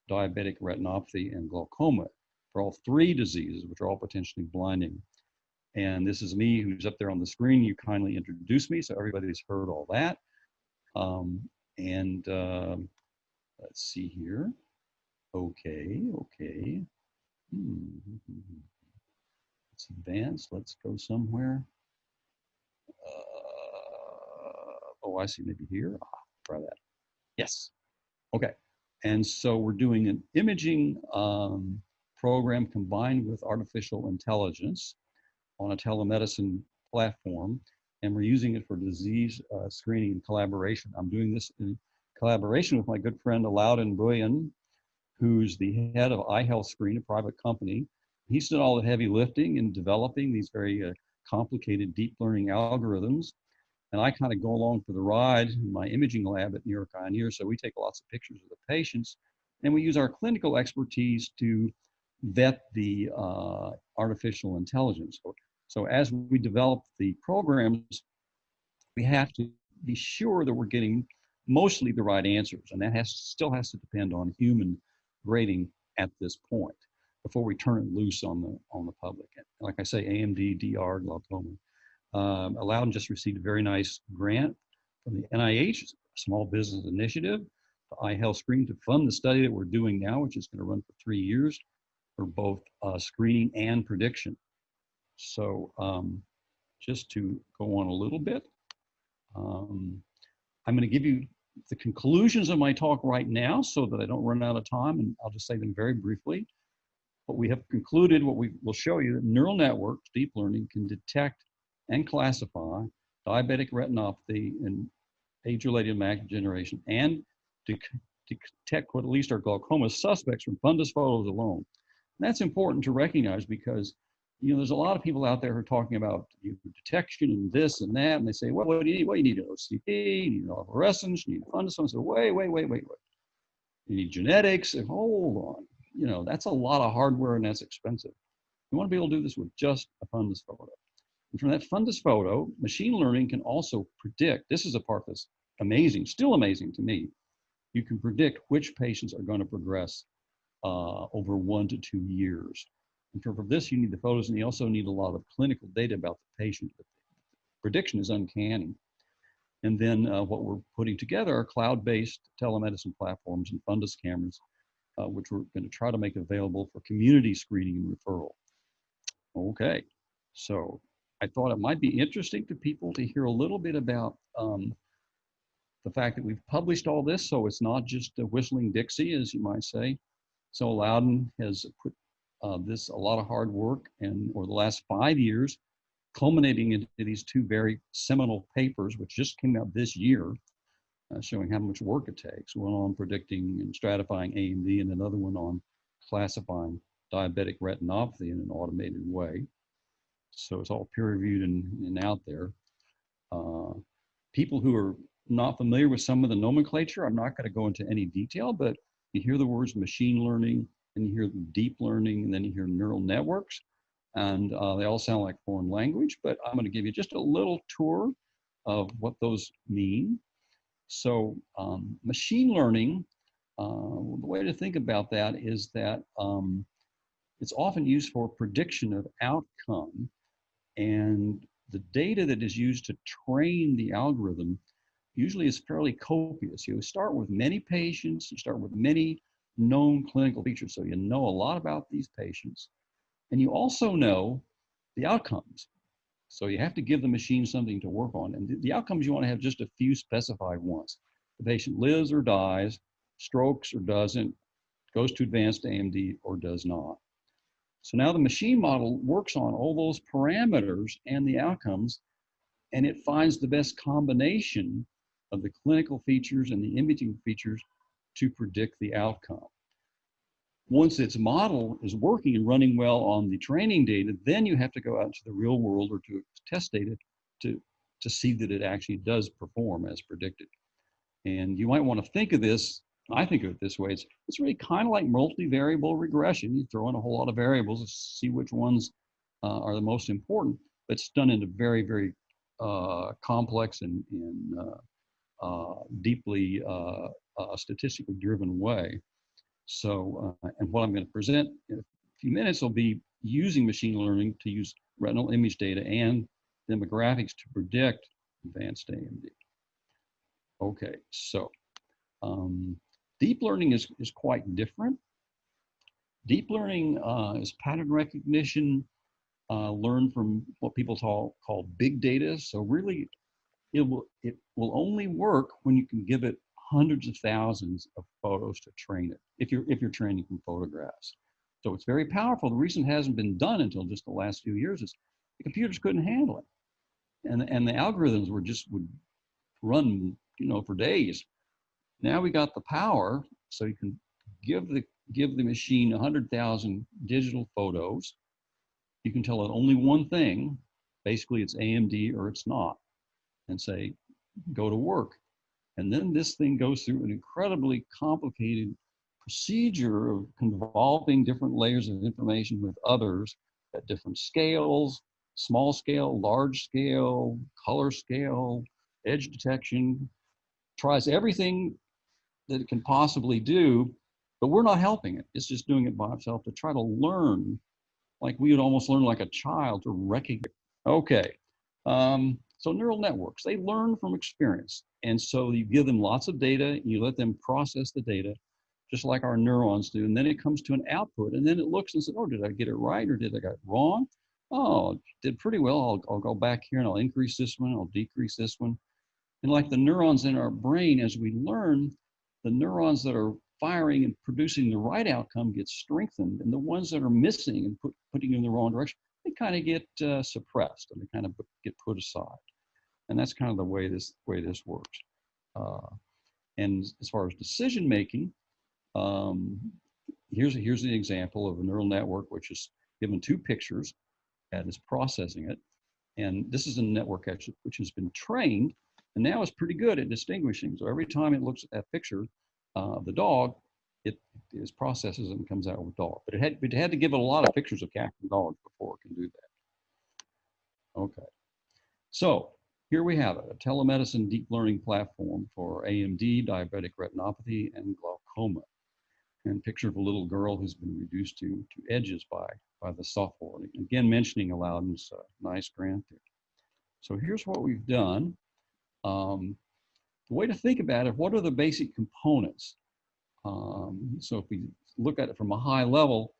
[SPEAKER 2] diabetic retinopathy, and glaucoma, for all three diseases, which are all potentially blinding. And this is me who's up there on the screen. You kindly introduced me, so everybody's heard all that. Let's see here. Okay. Let's advance. Let's go somewhere. Oh, I see, maybe here. Try that. Yes. Okay. And so we're doing an imaging program combined with artificial intelligence on a telemedicine platform, and we're using it for disease screening and collaboration. I'm doing this in collaboration with my good friend Alaudin Buyan, who's the head of iHealth Screen, a private company. He's done all the heavy lifting in developing these very complicated deep learning algorithms. And I kind of go along for the ride in my imaging lab at New York Pioneer. So we take lots of pictures of the patients, and we use our clinical expertise to vet the artificial intelligence. So as we develop the programs, we have to be sure that we're getting mostly the right answers, and that still has to depend on human grading at this point before we turn it loose on the public. Like I say, AMD, DR, glaucoma. Alaudin just received a very nice grant from the NIH, Small Business Initiative, the iHealth Screen, to fund the study that we're doing now, which is going to run for 3 years for both screening and prediction. So just to go on a little bit, I'm going to give you the conclusions of my talk right now so that I don't run out of time, and I'll just say them very briefly. But we have concluded, what we will show you, that neural networks, deep learning, can detect and classify diabetic retinopathy and age-related macular degeneration, and to detect what at least are glaucoma suspects from fundus photos alone. That's important to recognize because, you know, there's a lot of people out there who are talking about detection and this and that, and they say, well, what do you need? Well, you need an OCT, you need an fluorescence, you need a fundus. So wait. You need genetics. Hold on. You know, that's a lot of hardware and that's expensive. You want to be able to do this with just a fundus photo. And from that fundus photo, machine learning can also predict. This is a part that's amazing, still amazing to me. You can predict which patients are going to progress over 1 to 2 years. And for this, you need the photos, and you also need a lot of clinical data about the patient. The prediction is uncanny. And then what we're putting together are cloud-based telemedicine platforms and fundus cameras, which we're going to try to make available for community screening and referral. Okay, so I thought it might be interesting to people to hear a little bit about the fact that we've published all this, so it's not just a whistling Dixie, as you might say. So Loudon has put this a lot of hard work, and over the last 5 years, culminating into these 2 very seminal papers, which just came out this year, showing how much work it takes. One on predicting and stratifying AMD, and another one on classifying diabetic retinopathy in an automated way. So it's all peer-reviewed and out there. People who are not familiar with some of the nomenclature, I'm not going to go into any detail, but you hear the words machine learning, and you hear deep learning, and then you hear neural networks, and they all sound like foreign language, but I'm going to give you just a little tour of what those mean. So machine learning, the way to think about that is that it's often used for prediction of outcome, and the data that is used to train the algorithm usually is fairly copious. You start with many patients, you start with many known clinical features, so you know a lot about these patients, and you also know the outcomes. So you have to give the machine something to work on, and the outcomes you want to have just a few specified ones. The patient lives or dies, strokes or doesn't, goes to advanced AMD or does not. So now the machine model works on all those parameters and the outcomes, and it finds the best combination of the clinical features and the imaging features to predict the outcome. Once its model is working and running well on the training data, then you have to go out into the real world or to test data to see that it actually does perform as predicted. And you might want to think of this, I think of it this way, it's really kind of like multivariable regression. You throw in a whole lot of variables to see which ones are the most important, but it's done in a very, very complex and deeply statistically driven way. So, and what I'm going to present in a few minutes will be using machine learning to use retinal image data and demographics to predict advanced AMD. Okay, so deep learning is quite different. Deep learning is pattern recognition learned from what people call big data. So really, it will only work when you can give it hundreds of thousands of photos to train it, if you're training from photographs. So it's very powerful. The reason it hasn't been done until just the last few years is the computers couldn't handle it. And the algorithms would run, you know, for days. Now we got the power, so you can give the machine 100,000 digital photos. You can tell it only one thing, basically it's AMD or it's not, and say, go to work. And then this thing goes through an incredibly complicated procedure of convolving different layers of information with others at different scales, small scale, large scale, color scale, edge detection, tries everything that it can possibly do, but we're not helping it. It's just doing it by itself to try to learn, like we would almost learn like a child to recognize. Okay, so neural networks, they learn from experience. And so you give them lots of data, you let them process the data, just like our neurons do. And then it comes to an output, and then it looks and says, oh, did I get it right or did I get it wrong? Oh, did pretty well. I'll go back here and I'll increase this one, I'll decrease this one. And like the neurons in our brain, as we learn, the neurons that are firing and producing the right outcome get strengthened, and the ones that are missing and putting you in the wrong direction, they kind of get suppressed and they kind of get put aside. And that's kind of the way this works. And as far as decision making, here's an example of a neural network which is given two pictures and is processing it. And this is a network actually which has been trained and now it's pretty good at distinguishing. So every time it looks at that picture of the dog, it processes and comes out with dog. But it had to give it a lot of pictures of cats and dogs before it can do that. Okay. So here we have it, a telemedicine deep learning platform for AMD, diabetic retinopathy, and glaucoma. And picture of a little girl who's been reduced to edges by the software. Again, mentioning Aladdin's nice grant there. So here's what we've done. The way to think about it, what are the basic components? So if we look at it from a high level,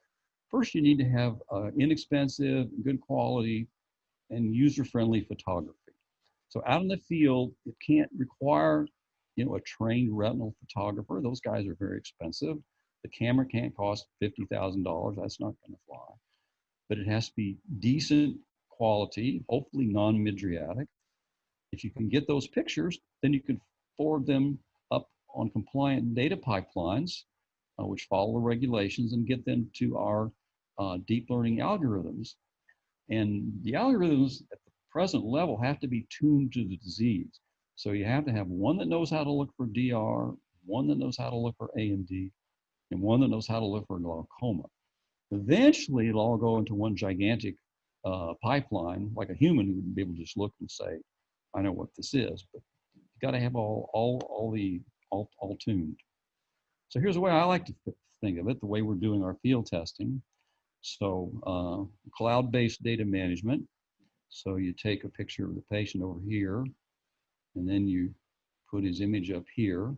[SPEAKER 2] first you need to have inexpensive, good quality, and user-friendly photography. So out in the field, it can't require, a trained retinal photographer. Those guys are very expensive. The camera can't cost $50,000. That's not going to fly. But it has to be decent quality, hopefully non-mydriatic. If you can get those pictures, then you can forward them up on compliant data pipelines, which follow the regulations, and get them to our deep learning algorithms. And the algorithms at the present level have to be tuned to the disease. So you have to have one that knows how to look for DR, one that knows how to look for AMD, and one that knows how to look for glaucoma. Eventually, it'll all go into one gigantic pipeline, like a human who would be able to just look and say, I know what this is, but you got to have all tuned. So here's the way I like to think of it, the way we're doing our field testing. So cloud-based data management. So you take a picture of the patient over here, and then you put his image up here.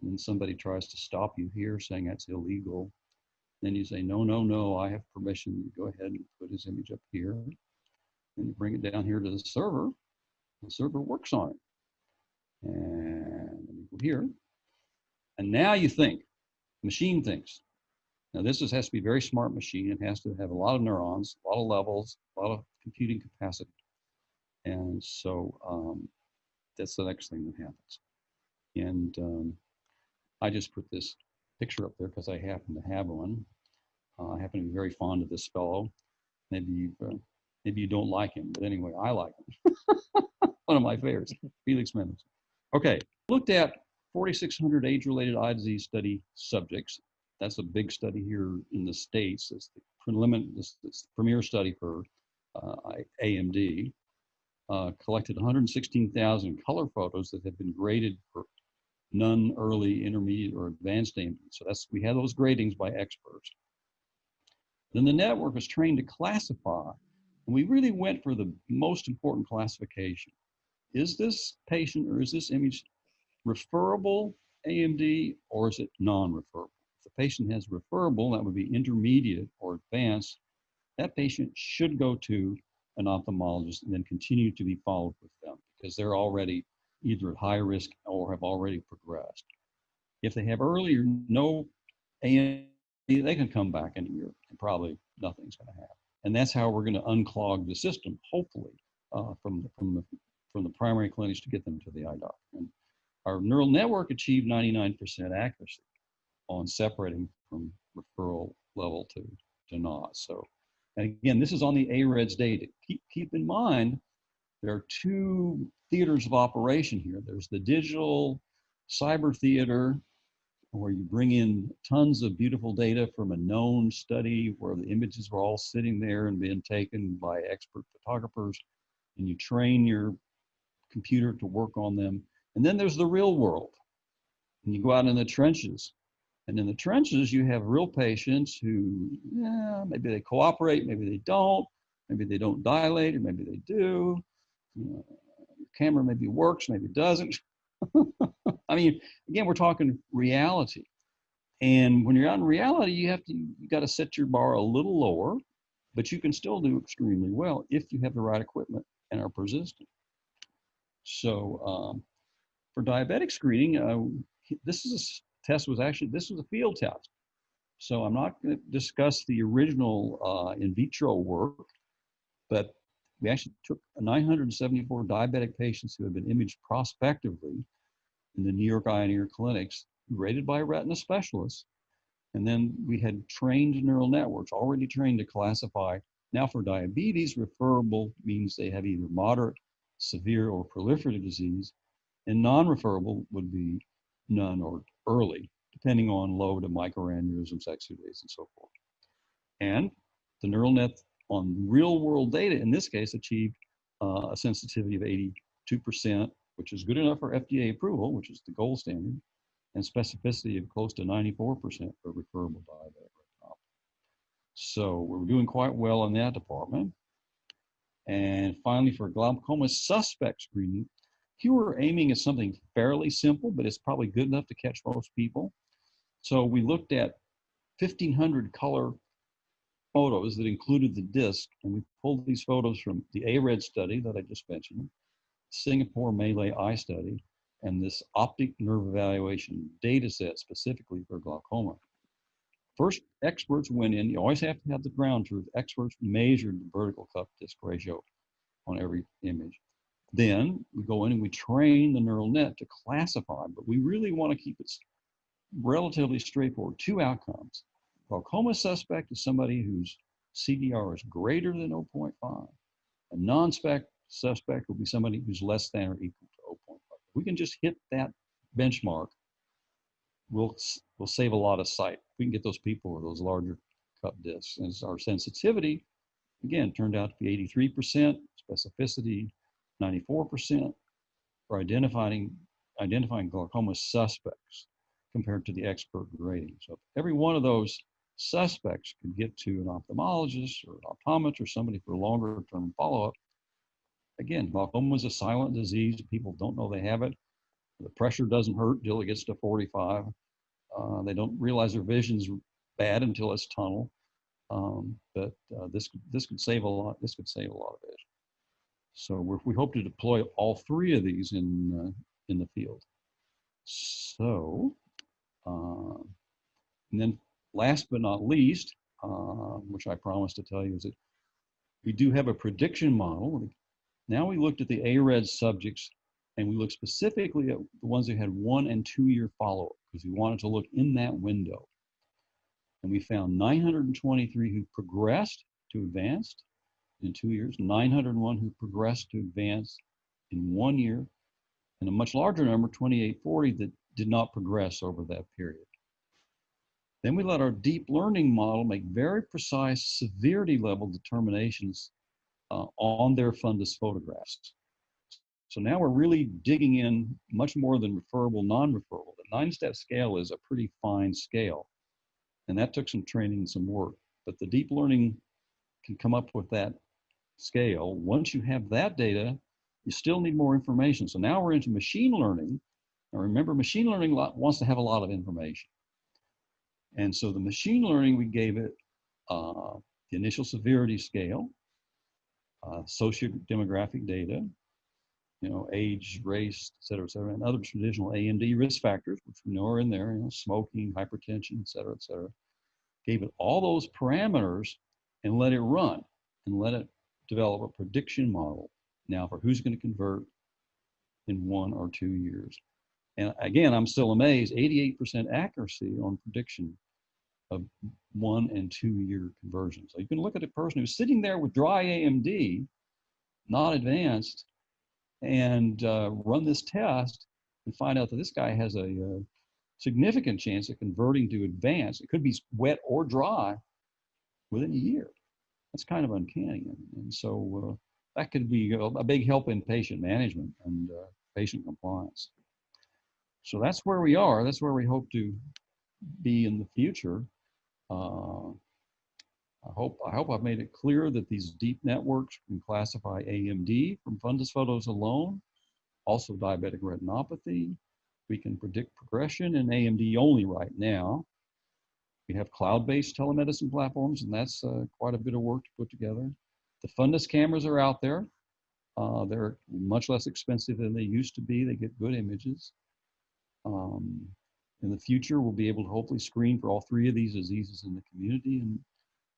[SPEAKER 2] And then somebody tries to stop you here saying that's illegal. Then you say, no, no, no, I have permission. You go ahead and put his image up here. Then you bring it down here to the server. The server works on it. And you go here. And now you think, machine thinks. Now this has to be a very smart machine. It has to have a lot of neurons, a lot of levels, a lot of computing capacity. And so that's the next thing that happens. And I just put this picture up there because I happen to have one. I happen to be very fond of this fellow. Maybe you don't like him, but anyway, I like him. One of my favorites, Felix Mendelssohn. Okay, looked at 4,600 age-related eye disease study subjects. That's a big study here in the States. It's the premier study for AMD. Collected 116,000 color photos that have been graded for none, early, intermediate, or advanced AMD. So we had those gradings by experts. Then the network was trained to classify, and we really went for the most important classification. Is this patient or is this image referable AMD, or is it non-referable? If the patient has referable, that would be intermediate or advanced, that patient should go to an ophthalmologist and then continue to be followed with them because they're already either at high risk or have already progressed. If they have early or no AMD, they can come back in a year and probably nothing's going to happen. And that's how we're going to unclog the system, hopefully, from the primary clinics to get them to the eye doctor. And our neural network achieved 99% accuracy on separating from referral level to not. So, and again, this is on the AREDS data. Keep in mind, there are two theaters of operation here. There's the digital cyber theater, where you bring in tons of beautiful data from a known study where the images were all sitting there and being taken by expert photographers, and you train your computer to work on them. And then there's the real world, and you go out in the trenches. And in the trenches, you have real patients who, maybe they cooperate, maybe they don't dilate, or maybe they do. Your camera maybe works, maybe it doesn't. I mean, again, we're talking reality. And when you're out in reality, you got to set your bar a little lower, but you can still do extremely well if you have the right equipment and are persistent. So for diabetic screening, this was a field test. So I'm not going to discuss the original in vitro work, but we actually took 974 diabetic patients who had been imaged prospectively in the New York Eye and Ear clinics, graded by retina specialists. And then we had trained neural networks, already trained to classify. Now for diabetes, referable means they have either moderate, severe, or proliferative disease, and non-referable would be none or early, depending on low to microaneurysms, exudates, and so forth. And the neural net on real world data, in this case, achieved a sensitivity of 82%, which is good enough for FDA approval, which is the gold standard, and specificity of close to 94% for referable diabetic retinopathy. So we're doing quite well in that department. And finally, for glaucoma suspect screening, here we're aiming at something fairly simple, but it's probably good enough to catch most people. So we looked at 1,500 color photos that included the disc, and we pulled these photos from the ARED study that I just mentioned, Singapore Malay Eye Study, and this optic nerve evaluation data set specifically for glaucoma. First, experts went in. You always have to have the ground truth. Experts measured the vertical cup disc ratio on every image. Then we go in and we train the neural net to classify, but we really want to keep it relatively straightforward. Two outcomes. Glaucoma suspect is somebody whose CDR is greater than 0.5. A non-suspect will be somebody who's less than or equal to 0.5. If we can just hit that benchmark, we'll save a lot of sight. We can get those people with those larger cup discs. And our sensitivity, again, turned out to be 83%, specificity 94% for identifying glaucoma suspects compared to the expert grading. So if every one of those suspects could get to an ophthalmologist or an optometrist or somebody for longer term follow-up, again, glaucoma is a silent disease. People don't know they have it. The pressure doesn't hurt until it gets to 45. They don't realize their vision's bad until it's tunnel. But this could save a lot. This could save a lot of vision. So we hope to deploy all three of these in the field. So, and then last but not least, which I promised to tell you, is that we do have a prediction model. Now we looked at the ARED subjects, and we looked specifically at the ones that had 1 and 2 year follow-up, because we wanted to look in that window. And we found 923 who progressed to advanced in 2 years, 901 who progressed to advanced in 1 year, and a much larger number, 2840, that did not progress over that period. Then we let our deep learning model make very precise severity level determinations on their fundus photographs. So now we're really digging in much more than referable, non-referable. The 9-step scale is a pretty fine scale, and that took some training and some work. But the deep learning can come up with that scale. Once you have that data, you still need more information. So now we're into machine learning. Now remember, machine learning wants to have a lot of information. And so the machine learning, we gave it the initial severity scale, socio-demographic data, age, race, et cetera, and other traditional AMD risk factors, which we know are in there, smoking, hypertension, et cetera, et cetera. Gave it all those parameters and let it run and let it develop a prediction model now for who's going to convert in 1 or 2 years. And again, I'm still amazed, 88% accuracy on prediction of 1 and 2 year conversions. So you can look at a person who's sitting there with dry AMD, not advanced, and run this test and find out that this guy has a significant chance of converting to advanced. It could be wet or dry within a year. That's kind of uncanny. And so that could be a big help in patient management and patient compliance. So that's where we are. That's where we hope to be in the future. I hope I've made it clear that these deep networks can classify AMD from fundus photos alone, also diabetic retinopathy. We can predict progression in AMD only right now. We have cloud-based telemedicine platforms, and that's quite a bit of work to put together. The fundus cameras are out there. They're much less expensive than they used to be. They get good images. In the future, we'll be able to hopefully screen for all three of these diseases in the community and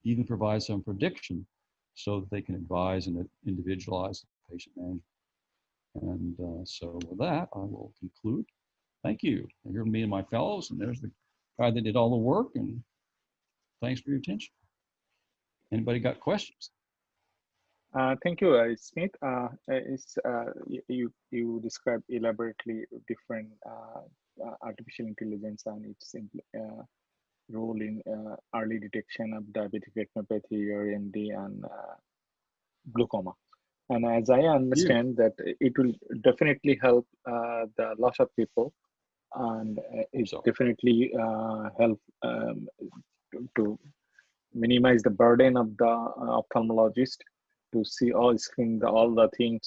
[SPEAKER 2] even provide some prediction so that they can advise and individualize patient management. And so with that, I will conclude. Thank you. Here's me and my fellows, and there's the guy that did all the work, and thanks for your attention. Anybody got questions?
[SPEAKER 1] Thank you, Smith. You described elaborately different artificial intelligence and its role in early detection of diabetic retinopathy, or AMD, and glaucoma. And as I understand that it will definitely help the lot of people, and it definitely help to minimize the burden of the ophthalmologist to see all the things,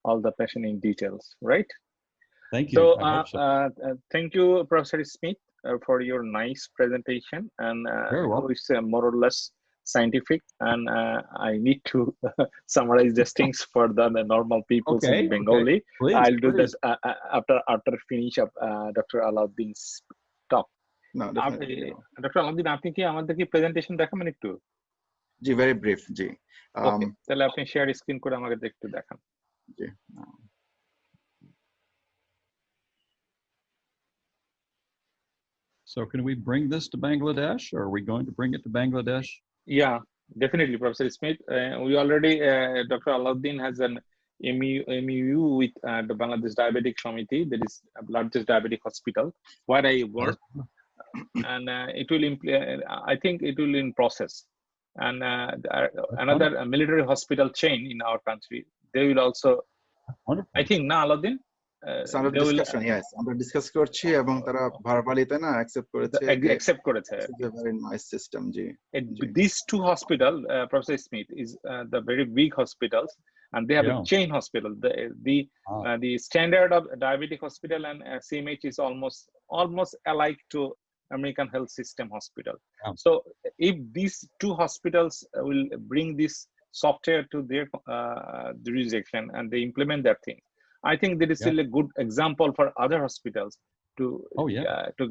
[SPEAKER 1] all the patient in details, right?
[SPEAKER 2] Thank you.
[SPEAKER 1] So, thank you, Professor Smith, for your nice presentation, and it's more or less scientific, and I need to summarize these things for the normal people in Bengali.
[SPEAKER 2] Please,
[SPEAKER 1] I'll do that after finish up Dr. Alauddin's talk.
[SPEAKER 3] No, definitely.
[SPEAKER 1] Dr. Alauddin, আপনি কি আমাদের কি presentation দেখাবেন একটু?
[SPEAKER 3] জি, very brief, জি।
[SPEAKER 1] ওকে, তাহলে আপনি share screen করে আমাকে একটু দেখান।
[SPEAKER 3] জি।
[SPEAKER 2] So can we bring this to Bangladesh, or are we going to bring it to Bangladesh?
[SPEAKER 1] Yeah, definitely, Professor Smith. We already, Dr. Alauddin has an MOU with the Bangladesh Diabetic Committee, that is the largest diabetic hospital where I work, and it will, I think it will in process. And another military hospital chain in our country, they will also, I think, na Alauddin?
[SPEAKER 3] Under discussion, yes. Under discuss করছি এবং তারা ভার্বালিতে না accept করেছে।
[SPEAKER 1] Accept করেছে।
[SPEAKER 3] It's a very nice system, G.
[SPEAKER 1] These two hospitals, Professor Smith, is the very big hospitals, and they have a chain hospital. The standard of diabetic hospital and CMH is almost alike to American health system hospital. So if these two hospitals will bring this software to their jurisdiction and they implement that thing, I think that is still a good example for other hospitals to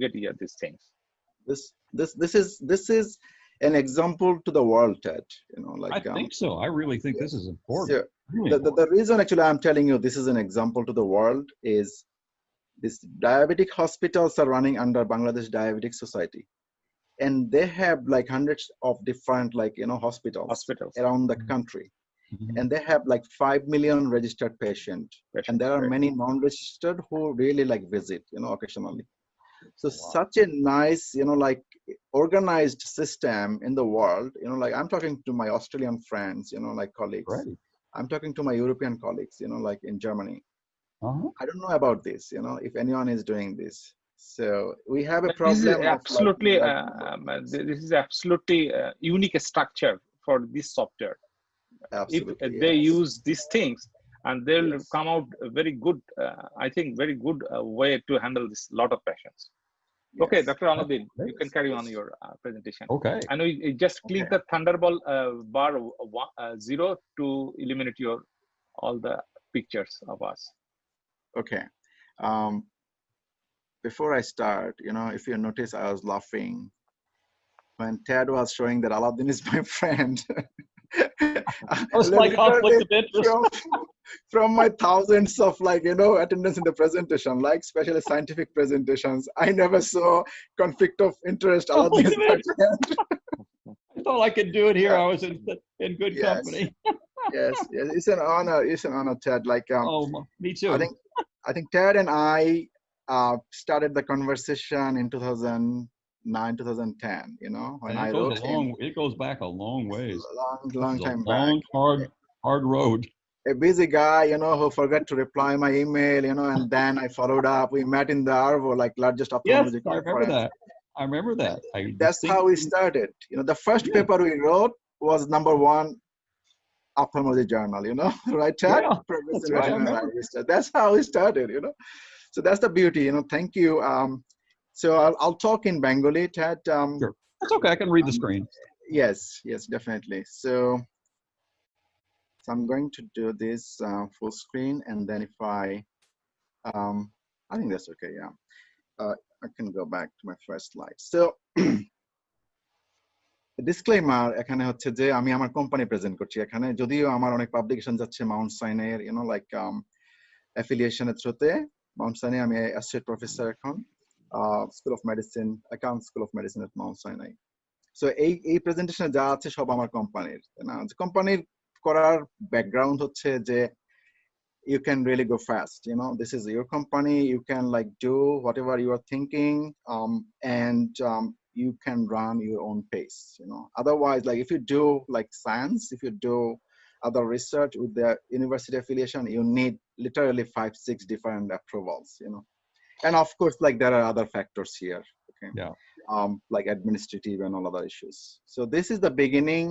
[SPEAKER 1] get these things.
[SPEAKER 3] This is an example to the world, Ted. You know, like
[SPEAKER 2] I think so. I really think this is important.
[SPEAKER 3] So the reason actually I'm telling you this is an example to the world is these diabetic hospitals are running under Bangladesh Diabetic Society, and they have like hundreds of different hospitals around the country. And they have like 5 million registered patients, and there are many non-registered who really like visit, occasionally. So such a nice, organized system in the world, like I'm talking to my Australian friends, colleagues.
[SPEAKER 2] Right.
[SPEAKER 3] I'm talking to my European colleagues, like in Germany. I don't know about this, if anyone is doing this. So we have a problem.
[SPEAKER 1] This is absolutely unique structure for this software.
[SPEAKER 3] Absolutely,
[SPEAKER 1] if they use these things, and they'll come out very good, I think very good way to handle this lot of patients. Okay, Dr. Alauddin, you can carry on your presentation.
[SPEAKER 2] Okay.
[SPEAKER 1] And we just click the Thunderbolt bar 0 to eliminate all the pictures of us.
[SPEAKER 3] Okay. Before I start, if you notice, I was laughing when Ted was showing that Alauddin is my friend.
[SPEAKER 2] I was like conflict of interest.
[SPEAKER 3] From my thousands of attendance in the presentation, like especially scientific presentations, I never saw conflict of interest. Alauddin is my friend.
[SPEAKER 2] I thought I could do it here. I was in good company.
[SPEAKER 3] yes, it's an honor. It's an honor, Ted.
[SPEAKER 2] Me too.
[SPEAKER 3] I think Ted and I started the conversation in 2009, 2010, when I wrote
[SPEAKER 2] it goes back a long ways.
[SPEAKER 3] Long time back.
[SPEAKER 2] Long, hard road.
[SPEAKER 3] A busy guy, who forgot to reply my email, and then I followed up. We met in the Arvo, largest ophthalmology conference.
[SPEAKER 2] I remember that.
[SPEAKER 3] That's how we started. The first paper we wrote was #1 ophthalmology journal, right, Ted? That's how we started, So that's the beauty, thank you. So I'll talk in Bengali, Ted.
[SPEAKER 2] Sure. That's okay. I can read the screen.
[SPEAKER 3] Yes, definitely. So I'm going to do this full screen, and then if I think that's okay. Yeah, I can go back to my first slide. So disclaimer, এখানে হচ্ছে যে আমি আমার company present করছি এখানে, যদিও আমার অনেক পাবলিকেশন যাচ্ছে মাউন্ট সাইনের, অ্যাফিলিয়েশনের থ্রুতে। মাউন্ট সাইনে আমি অ্যাসোসিয়েট প্রফেসর এখন। School of Medicine, Account School of Medicine at Mount Sinai. So এই প্রেজেন্টেশনে যা আছে সব আমার কোম্পানির, তাই না? কোম্পানির করার ব্যাকগ্রাউন্ড হচ্ছে যে you can really go fast, you know, this is your company, you can like do whatever you are thinking, and you can run your own pace, you know. Otherwise, like if you do like science, if you do other research with the university affiliation, you need literally 5-6 different approvals, you know. And of course, like there are other factors here, okay?
[SPEAKER 2] Yeah.
[SPEAKER 3] Like administrative and all other issues. So this is the beginning,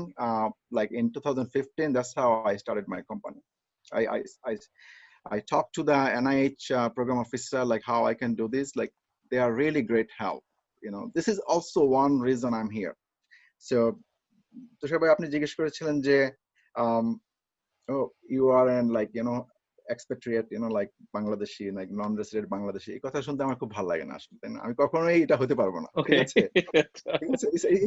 [SPEAKER 3] like in 2015, that's how I started my company. I talked to the NIH program officer, like how I can do this. Like they are really great help. You know, this is also one reason I'm here. So, তুষার ভাই আপনি জিজ্ঞেস করেছিলেন যে, oh, you are an like, you know, expatriate, you know, like Bangladeshi, like non-resident Bangladeshi. এই কথা শুনতে আমার খুব ভালো লাগে না আসলে, তাই না? আমি কখনোই এটা হতে পারবো না, ঠিক আছে?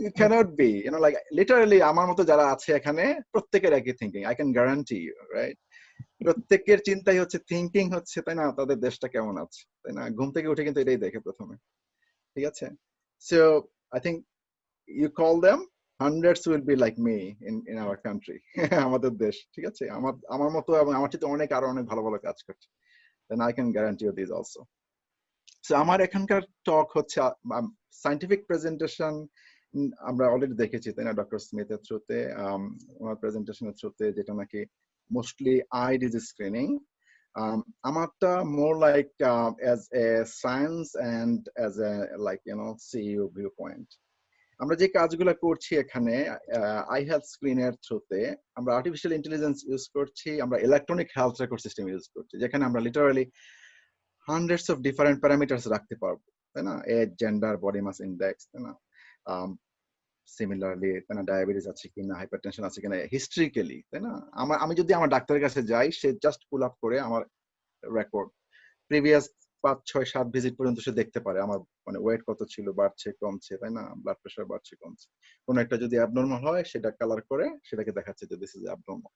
[SPEAKER 3] It cannot be, you know, like literally আমার মতো যারা আছে এখানে প্রত্যেকের একই thinking, I can guarantee you, right? প্রত্যেকের চিন্তাই হচ্ছে, থিঙ্কিং হচ্ছে, তাই না, তাদের দেশটা কেমন আছে, তাই না? ঘুম থেকে উঠে কিন্তু এটাই দেখে প্রথমে, ঠিক আছে? So I think you call them, hundreds will be like me in our country. আমাদের দেশ, ঠিক আছে? আমার মতো এবং আমার চেয়ে অনেক আরো অনেক ভালো ভালো কাজ করছে, then I can guarantee you this also. So আমার এখানকার টক হচ্ছে সায়েন্টিফিক প্রেজেন্টেশন আমরা অলরেডি দেখেছি, তাই না, ডক্টর স্মিথের থ্রুতে, ওনার প্রেজেন্টেশনের থ্রুতে, যেটা নাকি মোস্টলি আই ডিজিজ স্ক্রিনিং। আমারটা more like as a science and as a like you know CEO view point. আমরা যে কাজগুলো করছি এখানে আই হেলথ স্ক্রিনের থ্রুতে, আমরা আর্টিফিশিয়াল ইন্টেলিজেন্স ইউজ করছি, আমরা electronic health record system use করছি, যেখানে আমরা literally hundreds of different parameters রাখতে পারবো, তাই না? Age, gender, body mass index, তাই না? সিমিলারলি, তাই না, ডায়াবেটিস আছে কিনা, হাইপারটেনশন আছে কিনা, হিস্ট্রিক্যালি, তাই না? আমি যদি আমার ডাক্তারের কাছে যাই, সে জাস্ট পুল আপ করে আমার রেকর্ড, প্রিভিয়াস 5-6-7 ভিজিট পর্যন্ত সে দেখতে পারে আমার মানে ওয়েট কত ছিল, বাড়ছে কমছে, তাই না, ব্লাড প্রেশার বাড়ছে কমছে। কোনো একটা যদি অ্যাবনর্মাল হয়, সেটা কালার করে সেটাকে দেখাচ্ছে যে দিস ইজ অ্যাবনর্মাল।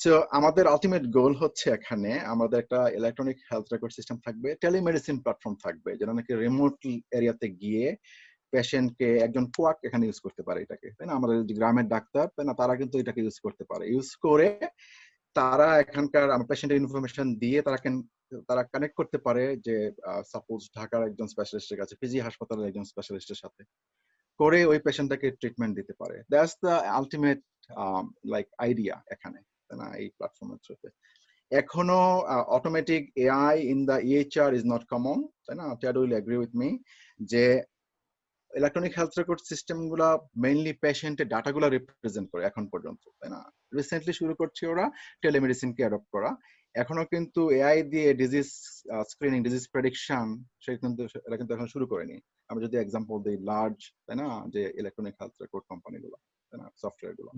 [SPEAKER 3] সো আমাদের আলটিমেট গোল হচ্ছে এখানে আমাদের একটা ইলেকট্রনিক হেলথ রেকর্ড সিস্টেম থাকবে, টেলিমেডিসিন প্ল্যাটফর্ম থাকবে, যেটা নাকি রিমোট এরিয়াতে গিয়ে পেশেন্টকে, একজন কোয়াক এখানে ইউজ করতে পারে এটাকে, তাই না? আমাদের যে গ্রামের ডাক্তার, তাই না, তারা কিন্তু এটাকে ইউজ করতে পারে, ইউজ করে তারা এখানকার আমার পেশেন্টের ইনফরমেশন দিয়ে তারা কানেক্ট করতে পারে যে সাপোজ ঢাকার একজন স্পেশালিস্টের কাছে, পিজি হাসপাতালের একজন স্পেশালিস্টের সাথে, করে ওই পেশেন্টটাকে ট্রিটমেন্ট দিতে পারে। That's the ultimate like idea এখানে, তাই না, এই প্ল্যাটফর্মের থ্রুতে। এখনো automatic AI in the EHR is not common, তাই না? Ted will agree with me যে ইলেকট্রনিক হেলথ রেকর্ড সিস্টেম গুলা মেইনলি পেশেন্টের ডাটাগুলো রিপ্রেজেন্ট করে এখন পর্যন্ত, তাই না? রিসেন্টলি শুরু করছে ওরা টেলিমেডিসিনকে অ্যাডপ্ট করা, এখনো কিন্তু এআই দিয়ে ডিজিজ স্ক্রিনিং, ডিজিজ প্রেডিকশন এটা কিন্তু এখন শুরু করেনি। আমরা যদি এক্সাম্পল দিই লার্জ, তাই না, যে ইলেকট্রনিক হেলথ রেকর্ড কোম্পানিগুলো, তাই না, সফটওয়্যার গুলো,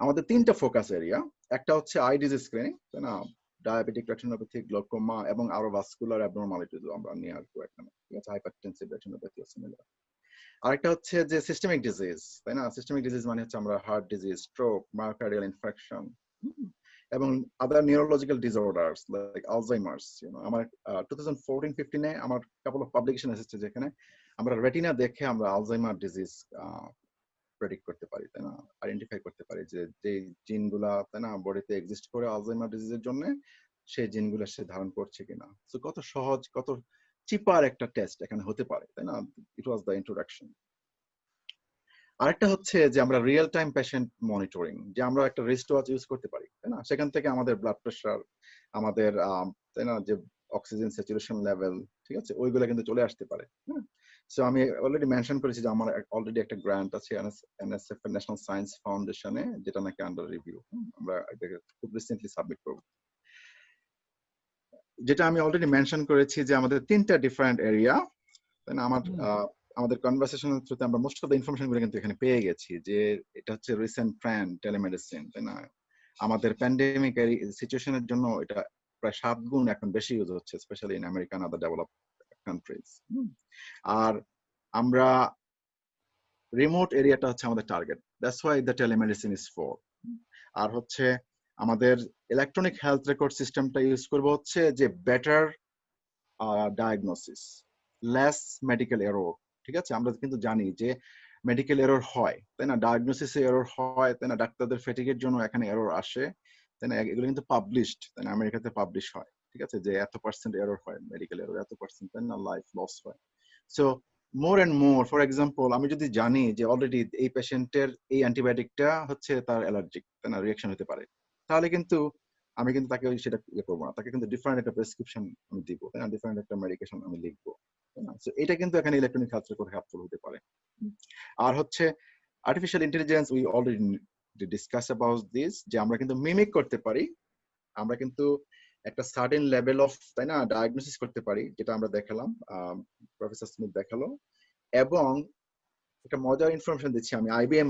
[SPEAKER 3] আমাদের 3টা ফোকাস এরিয়া। একটা হচ্ছে আই ডিজিজ স্ক্রিনিং, তাই না, ডায়াবেটিক রেটিনোপ্যাথি, গ্লোকোমা এবং আরো ভাস্কুলার অ্যাবনরমালিটিজ আমরা নিয়ে আসবো এখানে, ঠিক আছে, হাইপারটেনসিভ রেটিনোপ্যাথি সিমিলার। আরেকটা হচ্ছে যে সিস্টেমিক ডিজিজ, তাই না? সিস্টেমিক ডিজিজ মানে হচ্ছে আমরা heart disease, stroke, myocardial infection এবং other neurological disorders like Alzheimer's. You know, আমার 2014-15-এ আমার কাপল অফ পাবলিকেশন এসেছে যেখানে আমরা রেটিনা দেখে আমরা আলজাইমার ডিজিজ প্রেডিক্ট করতে পারি, তাই না, আইডেন্টিফাই করতে পারি যে যে জিনগুলা, তাই না, বডিতে এক্সিস্ট করে আলজাইমার ডিজিজের জন্য, সেই জিনগুলো সে ধারণ করছে কিনা। সো কত সহজ, কত চিপার একটা টেস্ট এখানে হতে পারে, তাই না? ইট ওয়াজ দ্য ইন্ট্রোডাকশন। আরেকটা হচ্ছে যে আমরা রিয়েল টাইম পেশেন্ট মনিটরিং, যে আমরা একটা রিস্ট ওয়াচ ইউজ করতে পারি, তাই না? সেখান থেকে আমাদের ব্লাড প্রেশার, আমাদের তাই না, যে অক্সিজেন স্যাচুরেশন লেভেল, ঠিক আছে, ওইগুলো কিন্তু চলে আসতে পারে। হ্যাঁ, সো আমি অলরেডি মেনশন করেছি যে আমার অলরেডি একটা গ্র্যান্ট আছে এনএসএফ ন্যাশনাল সায়েন্স ফাউন্ডেশনে, যেটা নাকি আন্ডার রিভিউ, আমরা এটাকে খুব রিসেন্টলি সাবমিট করব। যেটা আমি অলরেডি মেনশন করেছি যে আমাদের 3টা ডিফারেন্ট এরিয়া, তাই না? আমাদের কনভারসেশনের থ্রুতে আমরা মোস্ট অফ দ্য ইনফরমেশন গুলো কিন্তু এখানে পেয়ে গেছি, যে এটা হচ্ছে রিসেন্ট ট্রেন্ড টেলিমেডিসিন, তাই না? আমাদের প্যান্ডেমিক সিচুয়েশনের জন্য এটা প্রায় 7 গুণ এখন বেশি ইউজ হচ্ছে, specially in America and other developed countries. আর আমরা রিমোট এরিয়াটা হচ্ছে আমাদের target, that's why the telemedicine is for. আর হচ্ছে আমাদের ইলেকট্রনিক হেলথ রেকর্ড সিস্টেমটা ইউজ করব হচ্ছে যে better diagnosis, less medical error. ঠিক আছে, আমরা কিন্তু জানি যে মেডিকেল এরর হয়, তাই না, ডায়াগনোসিসে এরর হয়, তাই না, ডাক্তারদের ফেটিকের জন্য এখানে এরর আসে, তাই না, এগুলো কিন্তু পাবলিশড, তাই না, আমেরিকাতে পাবলিশ হয়। ঠিক আছে, যে এত পার্সেন্ট এরর হয়, মেডিকেল এরর এত পার্সেন্ট, তাই না, লাইফ লস হয়। So more and more, for example, আমি যদি জানি যে অলরেডি এই পেশেন্টের এই অ্যান্টিবায়োটিকটা হচ্ছে তার অ্যালার্জিক, তাই না, রিয়াকশন হতে পারে, তাহলে কিন্তু আমি কিন্তু তাকে সেটা ইয়ে করবো না, তাকে কিন্তু ডিফারেন্ট একটা প্রেসক্রিপশন আমি দিব, তাই না, ডিফারেন্ট একটা মেডিকেশন আমি লিখবো, তাই না। সো এটা কিন্তু এখানে ইলেকট্রনিক হেলথের করে হেল্পফুল হতে পারে। আর হচ্ছে artificial intelligence, we already discuss about this, যে আমরা কিন্তু মিমিক করতে পারি, আমরা কিন্তু একটা সার্টেন লেভেল অফ, তাই না, ডায়াগনোসিস করতে পারি, যেটা আমরা দেখালাম, প্রফেসর স্মিথ দেখালো। এবং একটা মজার ইনফরমেশন দিচ্ছি আমি, IBM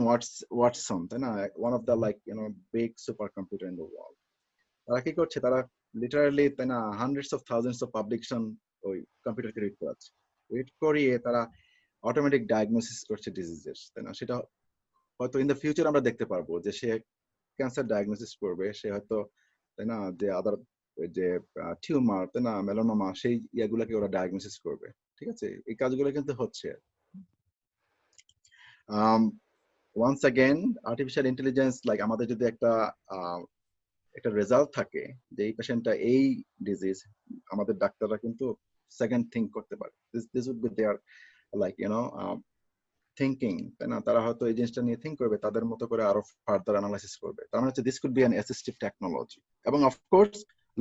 [SPEAKER 3] ওয়াটসন, তাই না, one of the like big super computer in the world, তারা কি করছে, তারা লিটারালি, তাই না, hundreds of thousands of publication ওই কম্পিউটারকে রিড করাচ্ছে, রিড করিয়ে তারা অটোমেটিক ডায়াগনোসিস করছে ডিজিজের, তাই না। সেটা হয়তো ইন দ্য ফিউচার আমরা দেখতে পারবো যে সে ক্যান্সার ডায়াগনোসিস করবে, সে হয়তো, তাই না, যে আদার যে টিউমার, তাই না, মেলানোমা, সেই ইয়াগুলোকে ওরা ডায়াগনোসিস করবে। ঠিক আছে, এই কাজগুলো কিন্তু হচ্ছে। Once again, artificial intelligence, like আমাদের যদি একটা রেজাল্ট থাকে যে এই পেশেন্টটা এই ডিজিজ, আমাদের ডাক্তাররা কিন্তু সেকেন্ড থিঙ্ক করতে পারে, this would be there like thinking, তাই না, তারা হয়তো এই জিনিসটা নিয়ে থিঙ্ক করবে, তাদের মতো করে আরো ফার্দার অ্যানালাইসিস করবে। তার মানে হচ্ছে this could be an assistive technology, এবং অফকোর্স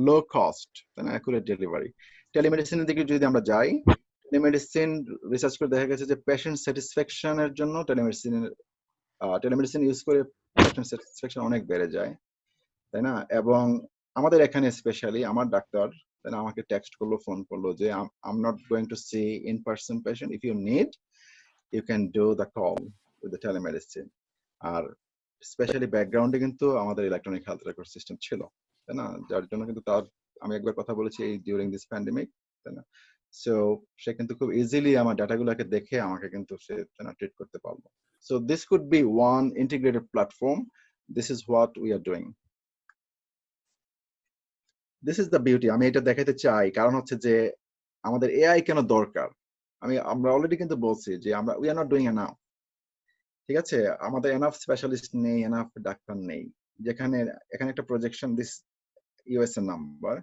[SPEAKER 3] লো কস্ট, তাই না, অ্যাকুরেট ডেলিভারি। টেলিমেডিসিনের দিকে যদি আমরা যাই, টেলিমেডিসিন রিসার্চ করে দেখা গেছে যে পেশেন্ট স্যাটিসফ্যাকশনের জন্য টেলিমেডিসিন ইউজ করে পেশেন্ট স্যাটিসফ্যাকশন অনেক বেড়ে যায়, তাই না। এবং আমাদের এখানে স্পেশালি আমার ডাক্তার, তাই না, আমাকে টেক্সট করলো, ফোন করলো যে I am not going to see in person patient, if you need you can do the call with the telemedicine. আর স্পেশালি ব্যাকগ্রাউন্ডে কিন্তু আমাদের ইলেকট্রনিক হেলথ রেকর্ড সিস্টেম ছিল, তাই না, যার জন্য কিন্তু তার, আমি একবার কথা বলেছি ডিউরিং দিস প্যান্ডেমিক, তাই না। সো সে কিন্তু খুব ইজিলি আমার ডাটাগুলোকে দেখে আমাকে কিন্তু সে, তাই না, ট্রিট করতে পারলো। So this could be one integrated platform, this is what we are doing, this is the beauty. আমি এটা দেখাতে চাই কারণ হচ্ছে যে আমাদের এআই কেন দরকার, আমরা অলরেডি কিন্তু বলছি যে আমরা we are not doing enough. ঠিক আছে, আমাদের এনাফ স্পেশালিস্ট নেই, এনাফ ডাক্তার নেই, যেখানে এখানে একটা প্রজেকশন দিস ইউএসএ নাম্বার,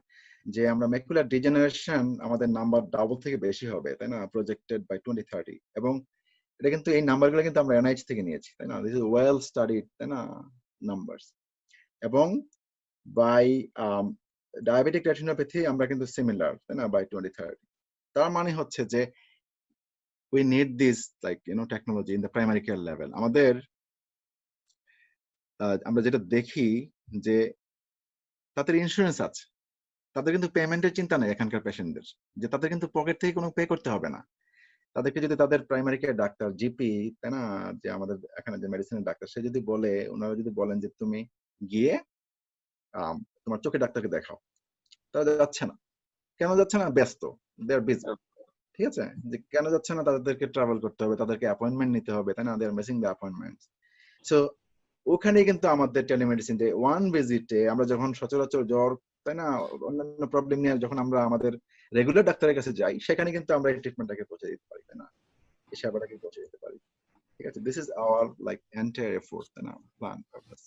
[SPEAKER 3] যে আমরা ম্যাকুলার ডিজেনারেশন আমাদের নাম্বার ডাবল থেকে বেশি হবে, তাই না, প্রজেক্টেড বাই 2030। এবং এটা কিন্তু এই নাম্বারগুলো কিন্তু আমরা এনআইএইচ থেকে নিয়েছি, তাই না, দিস ইজ ওয়েল স্টাডিড, তাই না, নাম্বারস। এবং বাই ডায়াবেটিক রেটিনোপ্যাথি আমরা কিন্তু সিমিলার, তাই না, বাই 2030। তার মানে হচ্ছে যে we need this like technology in the primary care level. আমাদের আমরা যেটা দেখি যে তাদের ইন্স্যুরেন্স আছে, তাদের কিন্তু পেমেন্টের চিন্তা নেই এখানকার পেশেন্টদের, যে তাদের কিন্তু পকেট থেকে কোনো পে করতে হবে না। তাদেরকে যদি তাদের প্রাইমারি কেয়ার ডাক্তার, জিপি, তাই না, যে আমাদের এখানে যে মেডিসিনের ডাক্তার, সে যদি বলে, ওনারা যদি বলেন যে তুমি গিয়ে তোমার চোখের ডাক্তারকে দেখাও, তারা যাচ্ছে না। কেন যাচ্ছে না? ব্যস্ত, দে আর বিজি। ঠিক আছে, যে কেন যাচ্ছে না, তাদেরকে ট্রাভেল করতে হবে, তাদেরকে অ্যাপয়েন্টমেন্ট নিতে হবে, তাই না, দে আর মিসিং দ্য অ্যাপয়েন্টমেন্ট। সো ওখানে কিন্তু আমাদের টেলিমেডিসিন, যে ওয়ান ভিজিটে আমরা যখন সচরাচর জ্বর, তাই না, অন্যান্য প্রবলেম নিয়ে যখন আমরা আমাদের রেগুলার ডাক্তারের কাছে যাই, সেখানে কিন্তু আমরা এই ট্রিটমেন্টটাকে পৌঁছে দিতে পারি, তাই না, এই সেবাটাকে পৌঁছে দিতে পারি। ঠিক আছে, this is our like entire effort, তাই না, প্ল্যান পারপাস।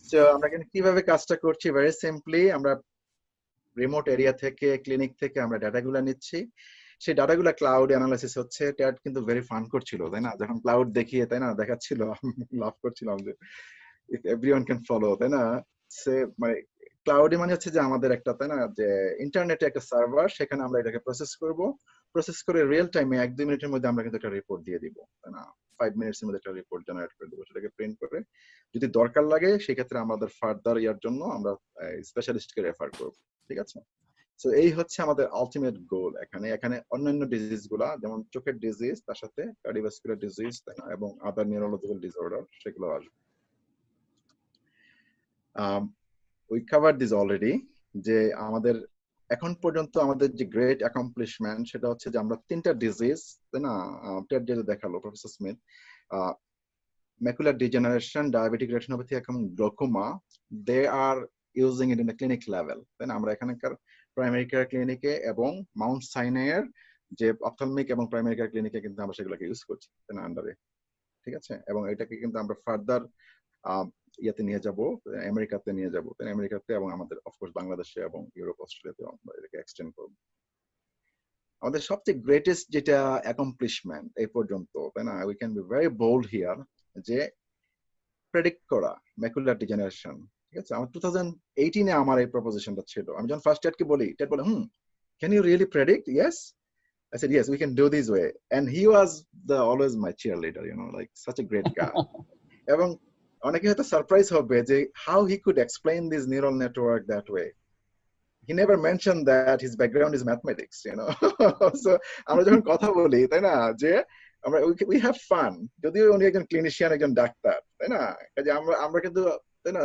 [SPEAKER 3] সো আমরা কিন্তু কিভাবে কাজটা করছি, ভেরি সিম্পলি, আমরা রিমোট এরিয়া থেকে, ক্লিনিক থেকে আমরা ডাটাগুলো নিচ্ছি, সেই ডাটাগুলো ক্লাউড অ্যানালাইসিস হচ্ছে। ট্যাড কিন্তু ভেরি ফান করছিল, তাই না, যখন ক্লাউড দেখিয়ে, তাই না, দেখাচ্ছিল, লাভ করছিলাম যে ইফ এভরিওয়ান ক্যান ফলো, তাই না। সে মানে ক্লাউডে মানে হচ্ছে যে আমাদের একটা, তাই না, যে ইন্টারনেটে একটা সার্ভার, সেখানে আমরা এটাকে প্রসেস করব, প্রসেস করে রিয়েল টাইমে 1-2 মিনিটের মধ্যে আমরা কিন্তু একটা রিপোর্ট দিয়ে দিব, তাই না, 5 মিনিটসের মধ্যে একটা রিপোর্ট জেনারেট করে দেবো, সেটাকে প্রিন্ট করে যদি দরকার লাগে সেক্ষেত্রে আমাদের ফার্দার ইয়ার জন্য আমরা স্পেশালিস্টকে রেফার করব। ঠিক আছে, সো এই হচ্ছে আমাদের আলটিমেট গোল। এখানে অন্যান্য ডিজিজ গুলা, যেমন চোখের ডিজিজ, তার সাথে কার্ডিওভাস্কুলার ডিজিজ, তাই না, এবং আদার নিউরোলজিক্যাল ডিসঅর্ডার, সেগুলো আসবে। উই কভার দিস অলরেডি, যে আমাদের এখন পর্যন্ত আমাদের যে গ্রেট অ্যাকমপ্লিশমেন্ট, সেটা হচ্ছে যে আমরা 3টা ডিজিজ, তাই না, টেড যেটা দেখালো professor Smith, macular degeneration, diabetic retinopathy এবং glaucoma, they are using it in the clinic level. Then আমরা এখানকার প্রাইমারি কেয়ার ক্লিনিকে এবং মাউন্ট সাইনাইয়ের যে অপথলমিক এবং প্রাইমারি কেয়ার ক্লিনিকে কিন্তু আমরা সেগুলোকে ইউজ করছি তাই না আন্ডারে, ঠিক আছে? এবং এটাকে কিন্তু আমরা ফার্দার ইয়াতে নিয়ে যাব, আমেরিকাতে নিয়ে যাব, তাই আমেরিকাতে এবং আমাদের অফকোর্স বাংলাদেশে এবং ইউরোপ অস্ট্রেলিয়াতে আমরা এটাকে এক্সটেন্ড করব। আমাদের সবচেয়ে গ্রেটেস্ট যেটা অ্যাকমপ্লিশমেন্ট এই পর্যন্ত, তাই না, we can be very bold here, যে প্রেডিক্ট করা ম্যাকুলার ডিজেনারেশন, ঠিক আছে? আমার 2018-এ আমার এই প্রপোজিশনটা ছিল। আমি যখন ফার্স্ট টেডকে বলি, টেড বলে can you really predict? Yes, I said, yes, we can do this way. And he was always my cheerleader, you know, like such a great guy. এবং অনেকে হয়তো সারপ্রাইজ হবে যে how he could explain this neural network that way. He never mentioned that his background is mathematics, you know. So আমরা যখন কথা বলি, তাই না, যে আমরা we have fun. যদিও উনি একজন ক্লিনিশিয়ান, একজন ডাক্তার, তাই না, কাজে আমরা কিন্তু, তাই না,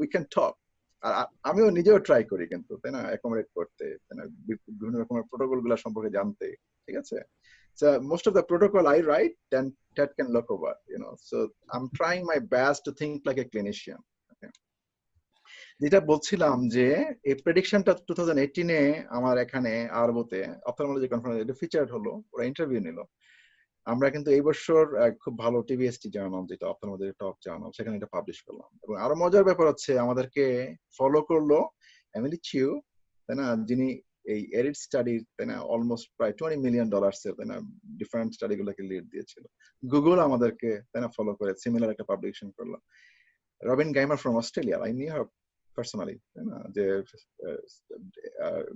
[SPEAKER 3] we can talk. আর আমিও নিজেও ট্রাই করি কিন্তু, তাই না, অ্যাকোমোডেট করতে, তাই না, বিভিন্ন রকমের প্রোটোকল গুলা সম্পর্কে জানতে, ঠিক আছে? So most of the protocol I write, then Ted can look over, you know. So I'm trying my best to think like a clinician. Okay. যেটা বলছিলাম যে এই প্রেডিকশনটা 2018-এ আমার এখানে আরবোতে অপথলমোলজি কনফারেন্স এটা ফিচার্ড হলো, ওরা ইন্টারভিউ নিল। আমরা কিন্তু এই বছর খুব ভালো টিভিএসটি জার্নাল, যেটা অপথলমোলজির টপ জার্নাল, সেখানে এটা পাবলিশ করলাম। এবং আরো মজার ব্যাপার হচ্ছে আমাদেরকে ফলো করলো এমিলি চিউ, তাই না, যিনি এই এরিড স্টাডি, তাই না, অলমোস্ট প্রায় $20 মিলিয়ন তাই না, ডিফারেন্ট স্টাডি গুলোকে লিড দিয়েছিল। গুগল আমাদেরকে, তাই না, ফলো করে সিমিলার একটা পাবলিকেশন করলো। Robyn Guymer from Australia, I knew her personally, you know, the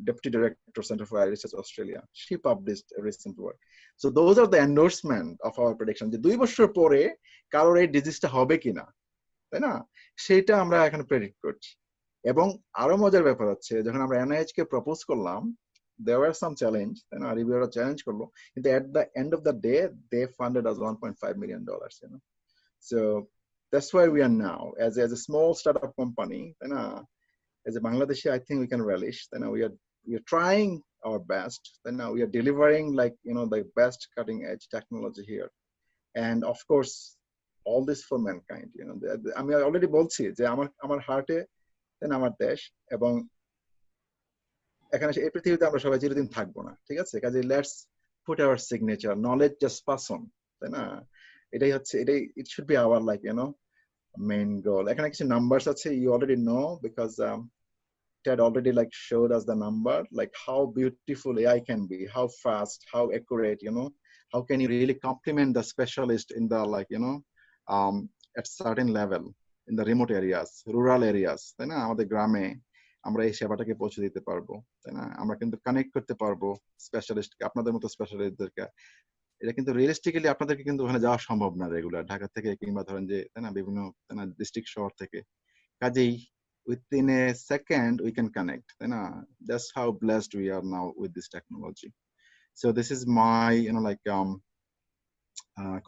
[SPEAKER 3] Deputy Director Center for Research Australia, she published a recent work. So those are the endorsement of our prediction, যে 2 বছর পরে কারোর এই ডিজিজটা হবে কিনা, তাই না, সেটা আমরা এখন প্রেডিক্ট করছি। এবং আরো মজার ব্যাপার হচ্ছে যখন আমরা NIH কে প্রপোজ করলাম, there were some challenge, তাই না, রিভিউয়াররা চ্যালেঞ্জ করলো, কিন্তু at the end of the day they funded us $1.5 million, you know. So that's why we are now as a small startup company, you know, as a Bangladeshi, I think we can relish, you know, we are trying our best, you know, we are delivering, like, you know, the best cutting edge technology here, and of course all this for mankind, you know. আমি already বলছি যে আমার হার্টে, দেন আমার দেশ, এবং এখানে এই পৃথিবীতে আমরা সবাই চিরদিন থাকবো না, ঠিক আছে? কাজে let's put hour signature, knowledge just pass on, তাই না, এটাই it should be our, like, you know, main goal. এখানে কিছু নাম্বারস আছে, you already know, because Ted already, like, showed us the number, like how beautiful AI can be, how fast, how accurate, you know, how can you really complement the specialist in the, like, you know, at certain level in the remote areas, rural areas, তাই না, আমাদের গ্রামে আমরা এই সেবাটাকে পৌঁছে দিতে পারবো, তাই না, আমরা কিন্তু কানেক্ট করতে পারবো স্পেশালিস্ট, আপনাদের মতো স্পেশালিস্টদেরকে। এটা কিন্তু রিয়েলিস্টিক্যালি আপনাদেরকে কিন্তু ওখানে যাওয়া সম্ভব না রেগুলার, ঢাকা থেকে কিংবা ধরেন যে, তাই না, বিভিন্ন, তাই না, ডিস্ট্রিক্ট শহর থেকে। কাজেই within a second we can connect, তাই না, that's how blessed we are now with this technology. So this is my, you know, like,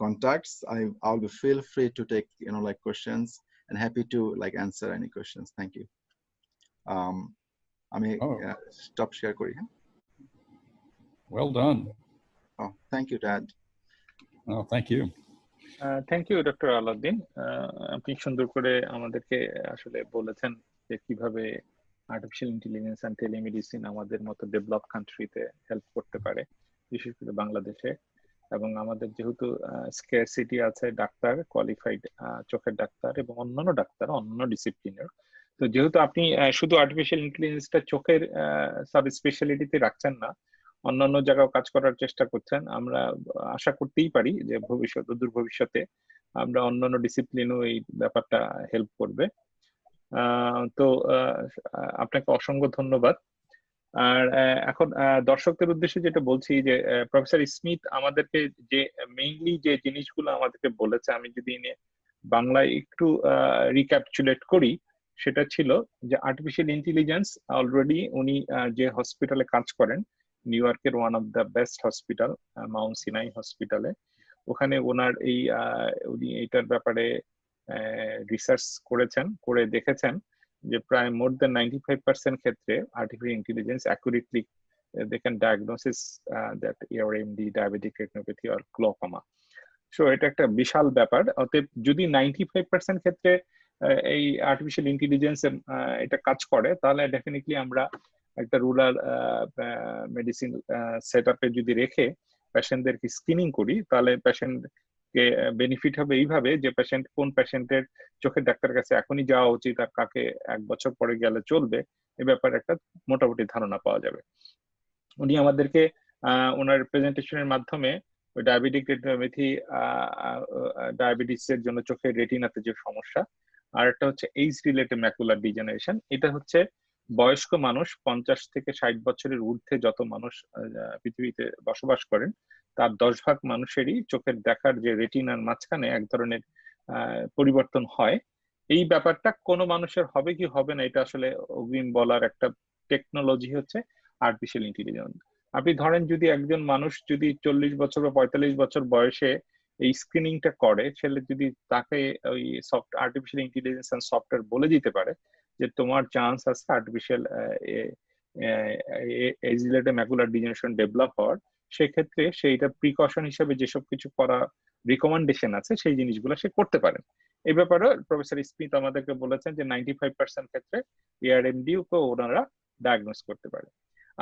[SPEAKER 3] contacts. I'll be feel free to take, you know, like, questions, and happy to, like, answer any questions. Thank you. আমি stop share করি, হ্যাঁ?
[SPEAKER 2] Well done.
[SPEAKER 3] Oh, thank you, Dad.
[SPEAKER 2] Oh, thank you.
[SPEAKER 1] Thank you doctor Alauddin, আপনি সুন্দর করে আমাদেরকে আসলে বলেছেন যে কিভাবে আর্টিফিশিয়াল ইন্টেলিজেন্স এন্ড টেলিমেডিসিন আমাদের মতো ডেভেলপ কান্ট্রিতে হেল্প করতে পারে, বিশেষ করে বাংলাদেশে। এবং আমাদের যেহেতু স্কেয়ারসিটি আছে ডাক্তার, কোয়ালিফাইড চোখের ডাক্তার এবং অন্যান্য ডাক্তার অন্য ডিসিপ্লিনের, তো যেহেতু আপনি শুধু আর্টিফিশিয়াল ইন্টেলিজেন্সটা চোখের সাব স্পেশালিটিতে রাখছেন না, অন্যান্য জায়গাও কাজ করার চেষ্টা করছেন, আমরা আশা করতেই পারি যে দূর ভবিষ্যতে আমরা অন্যান্য ডিসিপ্লিনও এই ব্যাপারটা হেল্প করবে। তো আপনাকে অসংখ্য ধন্যবাদ। আর এখন দর্শকদের উদ্দেশ্যে যেটা বলছি যে প্রফেসর স্মিথ আমাদেরকে যে মেইনলি যে জিনিসগুলো আমাদেরকে বলেছে, আমি যদি বাংলায় একটু রিক্যাপচুলেট করি, সেটা ছিল যে আর্টিফিশিয়াল ইন্টেলিজেন্স অলরেডি উনি যে হসপিটালে কাজ করেন, নিউ ইয়র্কের one of the best hospital, Mount Sinai হসপিটালে, ওখানে ওনার উনি এইটার ব্যাপারে রিসার্চ করেছেন, করে দেখেছেন যে প্রায় মোর দেন 95% ক্ষেত্রে artificial intelligence accurately they can diagnosis that AMD diabetic retinopathy or glaucoma. So এটা একটা বিশাল ব্যাপার। অতএব যদি 95% ক্ষেত্রে এই আর্টিফিশিয়াল ইন্টেলিজেন্স এটা কাজ করে, তাহলে ডেফিনেটলি আমরা একটা রুরাল মেডিসিন সেট আপে যদি রেখে পেশেন্টদেরকে স্ক্রিনিং করি, তাহলে পেশেন্টকে বেনিফিট হবে এইভাবে যে কোন পেশেন্টের চোখের ডাক্তার কাছে এখনই যাওয়া উচিত আর কাকে 1 বছর পরে গেলে চলবে, এ ব্যাপারে একটা মোটামুটি ধারণা পাওয়া যাবে। উনি আমাদেরকে ওনার প্রেজেন্টেশনের মাধ্যমে ডায়াবেটিক রেটিনোপ্যাথি, ডায়াবেটিসের জন্য চোখের রেটিনাতে যে সমস্যা, আর একটা হচ্ছে এইজ রিলেটেড ম্যাকুলার ডিজেনারেশন। এটা হচ্ছে বয়স্ক মানুষ 50 থেকে 60 বছরের ঊর্ধ্বে যত মানুষ পৃথিবীতে বসবাস করেন, তার 10 ভাগ মানুষেরই চোখের দেখার যে রেটিনার মাঝখানে এক ধরনের পরিবর্তন হয়। এই ব্যাপারটা কোনো মানুষের হবে কি হবে না এটা আসলে অগ্রিম বলার একটা টেকনোলজি হচ্ছে আর্টিফিশিয়াল ইন্টেলিজেন্স। আপনি ধরেন যদি একজন মানুষ যদি 40 বছর বা 45 বছর বয়সে এই স্ক্রিনিংটা করে, ছেলে যদি তাকে ওই আর্টিফিশিয়াল ইন্টেলিজেন্স এন্ড সফটওয়্যার বলে দিতে পারে যে তোমার চান্স আছে artificial age related macular degeneration develop হওয়ার, সেক্ষেত্রে সেইটা প্রিকশন হিসেবে যেসব কিছু করা রিকমেন্ডেশন আছে সেই জিনিসগুলো সে করতে পারেন। এই ব্যাপারে প্রফেসর স্মিথ আমাদেরকে বলেছেন যে 95% ক্ষেত্রে এআরএমডি কে ওনারা ডায়াগনোস করতে পারে।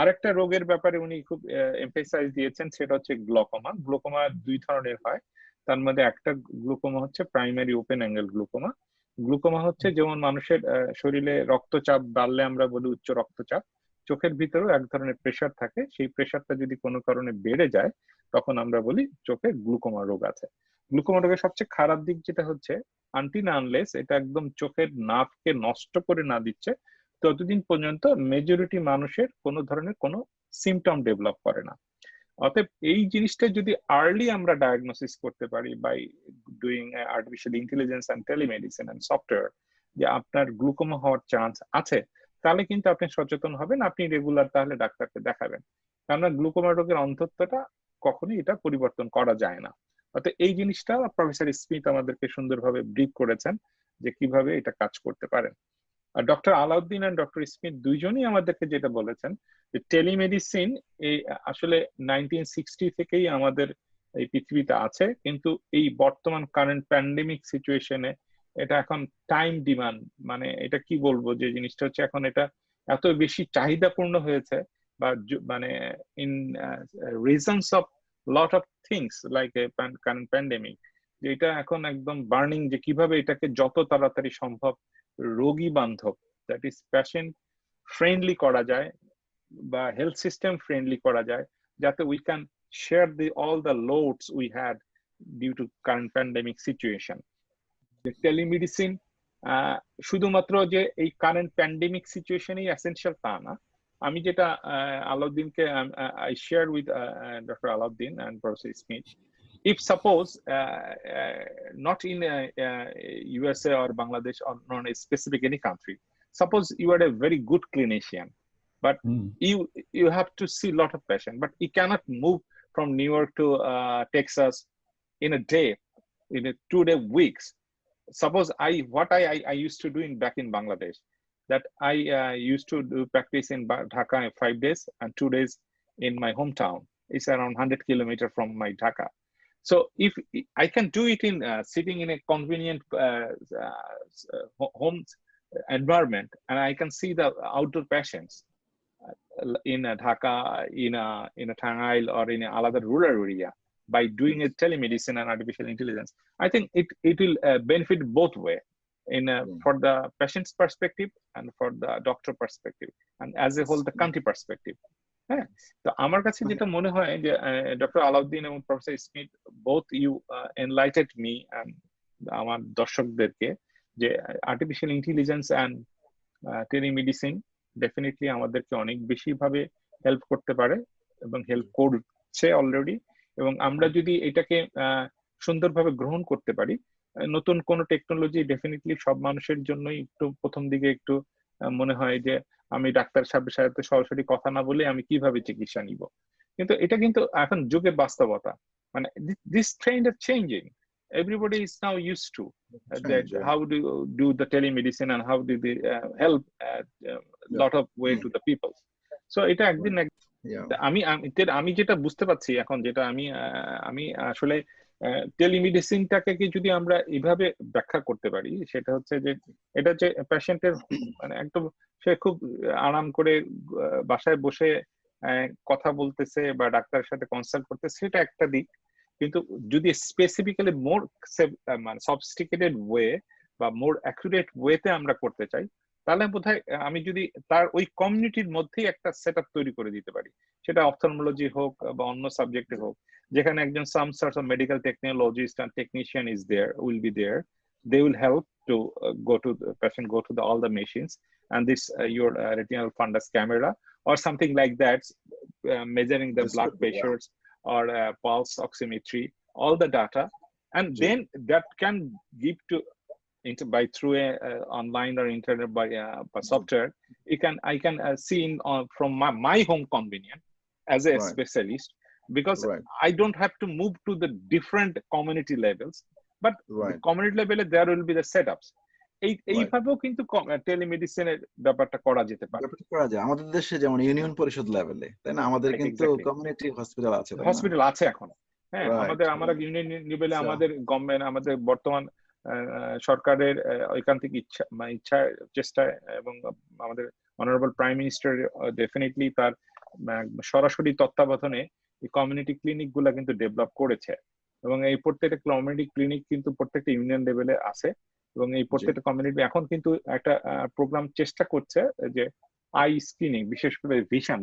[SPEAKER 1] আরেকটা রোগের ব্যাপারে উনি খুব এমফেসাইজ দিয়েছেন, সেটা হচ্ছে গ্লোকোমা। গ্লোকোমা 2 ধরনের হয়, তার মধ্যে একটা গ্লুকোমা হচ্ছে primary open angle glaucoma. Glaucoma হচ্ছে যেমন মানুষের শরীরে রক্তচাপ বাড়লে আমরা বলি উচ্চ রক্তচাপ, চোখের ভিতরেও এক ধরনের প্রেশার থাকে, সেই প্রেশারটা যদি কোনো কারণে বেড়ে যায় তখন আমরা বলি চোখে গ্লুকোমা রোগ আছে। গ্লুকোমা রোগের সবচেয়ে খারাপ দিক যেটা হচ্ছে আনটিল আনলেস এটা একদম চোখের নার্ভকে নষ্ট করে না দিচ্ছে ততদিন পর্যন্ত মেজরিটি মানুষের কোনো ধরনের কোনো সিমটম ডেভেলপ করে না। অতএব এই জিনিসটা যদি আর্লি আমরা ডায়াগনোসিস করতে পারি by doing artificial intelligence and telemedicine and software, যে আপনার গ্লুকোমা হওয়ার চান্স আছে, তাহলে কিন্তু আপনি সচেতন হবেন, আপনি রেগুলার তাহলে ডাক্তারকে দেখাবেন। কেননা গ্লুকোমা রোগের অন্তত্বটা কখনোই এটা পরিবর্তন করা যায় না। অর্থাৎ এই জিনিসটা প্রফেসর স্মিথ আমাদেরকে সুন্দরভাবে ব্রিফ করেছেন যে কিভাবে এটা কাজ করতে পারেন। আর ডক্টর আলাউদ্দিন আর ডক্টর স্মিথ দুইজনই আমাদেরকে যেটা বলেছেন যে টেলিমেডিসিন এই আসলে 1960 থেকেই আমাদের এই পৃথিবীতে আছে, কিন্তু এই বর্তমান কারেন্ট প্যান্ডেমিক সিচুয়েশনে এটা এখন টাইম ডিমান্ড, মানে এটা কি বলবো যে জিনিসটা হচ্ছে এখন এটা এত বেশি চাহিদাপূর্ণ হয়েছে, বা মানে in reasons of lot of things like a current pandemic, যে এটা এখন একদম বার্নিং, যে কিভাবে এটাকে যত তাড়াতাড়ি সম্ভব রোগী বান্ধব, দ্যাট ইজ পেশেন্ট ফ্রেন্ডলি করা যায় বা হেলথ সিস্টেম ফ্রেন্ডলি করা যায়, যাতে we can share all the loads we had due to current pandemic situation. The telemedicine শুধুমাত্র যে এই কারেন্ট প্যান্ডেমিক সিচুয়েশনেই এসেনশিয়াল তা না। আমি যেটা আলাউদ্দিনকে I shared with Dr. Alauddin and Professor Smith, if suppose not in USA or Bangladesh or not a specific any country, suppose you are a very good clinician, but you have to see a lot of patients, but you cannot move from New York to Texas in a day, in a 2-day weeks. Suppose what I used to do back in Bangladesh, that I used to do practice in Dhaka 5 days and 2 days in my hometown. It's around 100 kilometers from my Dhaka. So if I can do it in sitting in a convenient home environment, and I can see the outdoor patients in Dhaka, in a Tangail or in another rural area, by doing a telemedicine and artificial intelligence, I think it will benefit both way, for the patient's perspective and for the doctor perspective, and as a whole the country perspective. হ্যাঁ, তো আমার কাছে যেটা মনে হয় যে doctor Alauddin এবং professor Smith both you enlighted me and আমার দর্শকদেরকে যে artificial intelligence and telemedicine definitely আমাদেরকে অনেক বেশি ভাবে হেল্প করতে পারে এবং হেল্প করছে অলরেডি, এবং আমরা যদি এটাকে সুন্দরভাবে গ্রহণ করতে পারি, নতুন কোন টেকনোলজি ডেফিনেটলি সব মানুষের জন্যই একটু প্রথম দিকে একটু মনে হয় যে আমি ডাক্তার সাহেবের সাথে সরাসরি কথা না বলে আমি কিভাবে চিকিৎসা নিব, কিন্তু এটা কিন্তু এখন যুগের বাস্তবতা, মানে this trend is changing, everybody is now used to that how do you do the telemedicine and how do they help lot of way to the people. So এটা একদিন আমি যেটা বুঝতে পারছি এখন, যেটা আমি আসলে টেলিমেডিসিনটাকে কি যদি আমরা এভাবে ব্যাখ্যা করতে পারি, সেটা হচ্ছে যে এটা যে পেশেন্টের মানে একদম সে খুব আরাম করে বাসায় বসে কথা বলতেছে বা ডাক্তারের সাথে কনসাল্ট করতেছে, সেটা একটা দিক। কিন্তু যদি স্পেসিফিক্যালি মোর মানে সফিস্টিকেটেড ওয়ে বা মোর অ্যাকুরেট ওয়েতে আমরা করতে চাই, তাহলে বোধহয় আমি যদি তার ওই কমিউনিটির মধ্যেই একটা সেট আপ তৈরি করে দিতে পারি, সেটা অপথলমোলজি হোক বা অন্য সাবজেক্টে হোক, যেখানে একজন some sorts of medical technologist and technician is there, will be there. They will help to go to the patient, go to all the machines, and this your retinal fundus camera or something like that, measuring the blood pressures or pulse oximetry, all the data, and then that can give to by through a online or internet by software. I can see from my home convenient as a specialist, because I don't have to move to the different community levels, but the community level there will be the setups. এইভাবেও কিন্তু টেলিমেডিসিনের ব্যাপারটা করা যেতে পারে।
[SPEAKER 3] করা যায় আমাদের দেশে, যেমন ইউনিয়ন পরিষদ লেভেলে, তাই না? আমাদের কিন্তু কমিউনিটি হসপিটাল আছে,
[SPEAKER 1] হসপিটাল আছে এখন। হ্যাঁ, আমরা ইউনিয়ন লেভেলে আমাদের গভর্নমেন্ট, আমাদের বর্তমান সরকারের ঐকান্তিক ইচ্ছা চেষ্টা এবং আমাদের অনারেবল প্রাইম মিনিস্টার ডেফিনেটলি তার সরাসরি তত্ত্বাবধানে এই কমিউনিটি ক্লিনিক গুলা কিন্তু ডেভেলপ করেছে, এবং এই প্রত্যেকটা কমিউনিটি ক্লিনিক কিন্তু প্রত্যেকটা ইউনিয়ন লেভেলে আছে, এবং এই প্রত্যেকটা কমিউনিটি এখন কিন্তু একটা প্রোগ্রাম চেষ্টা করছে যে আই স্ক্রিনিং, বিশেষ করে ভিশন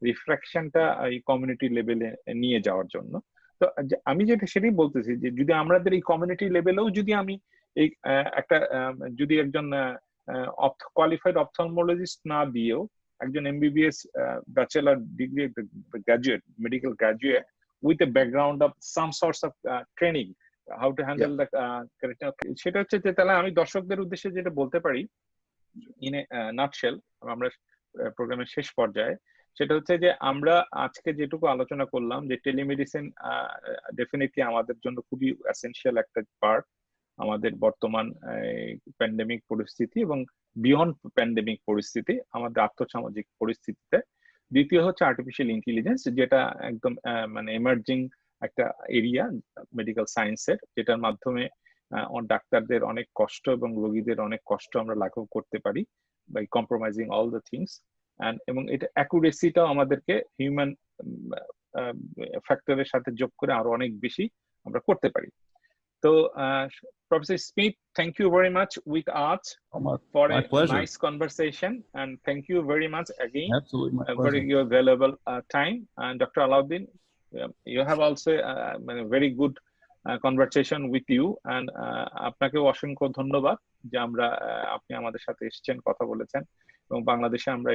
[SPEAKER 1] রিফ্রাকশনটা এই কমিউনিটি লেভেলে নিয়ে যাওয়ার জন্য। তো আমি যেটা সেটাই বলতেছি যে যদি আমাদের এই কমিউনিটি লেভেলেও যদি আমি এই একটা যদি একজন কোয়ালিফাইড অপথলমোলজিস্ট না দিয়েও একজন MBBS bachelor degree graduate, medical graduate with a background of some sorts of training how to handle the, সেটা হচ্ছে যে তাহলে আমি দর্শকদের উদ্দেশ্যে যেটা বলতে পারি ইন এ নাটশেল, আমরা প্রোগ্রামের শেষ পর্যায়ে, সেটা হচ্ছে যে আমরা আজকে যেটুকু আলোচনা করলাম যে টেলিমেডিসিন ডেফিনেটলি আমাদের জন্য খুবই এসেনশিয়াল একটা পার্ট আমাদের বর্তমান প্যান্ডেমিক পরিস্থিতি এবং বিয়ন্ড প্যান্ডেমিক পরিস্থিতি, আমাদের আর্থসামাজিক পরিস্থিতিতে। দ্বিতীয় হচ্ছে আর্টিফিশিয়াল ইন্টেলিজেন্স, যেটা একদম মানে এমার্জিং একটা এরিয়া মেডিকেল সায়েন্সের, যেটার মাধ্যমে ডাক্তারদের অনেক কষ্ট এবং রোগীদের অনেক কষ্ট আমরা লাঘব করতে পারি by compromising all the things, এবং এটা অ্যাকুরেসিটাও আমাদেরকে হিউম্যান ফ্যাক্টরের সাথে যোগ করে আরো অনেক বেশি আমরা করতে পারি। তো Professor Smith, thank you very much with us for a nice conversation, and thank you very much again.
[SPEAKER 2] Absolutely, my
[SPEAKER 1] for
[SPEAKER 2] pleasure.
[SPEAKER 1] your valuable time. And Dr. Alauddin, you have also a very good conversation with you, and আপনাকে অসংখ্য ধন্যবাদ যে আপনি আমাদের সাথে এসেছেন, কথা বলেছেন, এবং বাংলাদেশে আমরা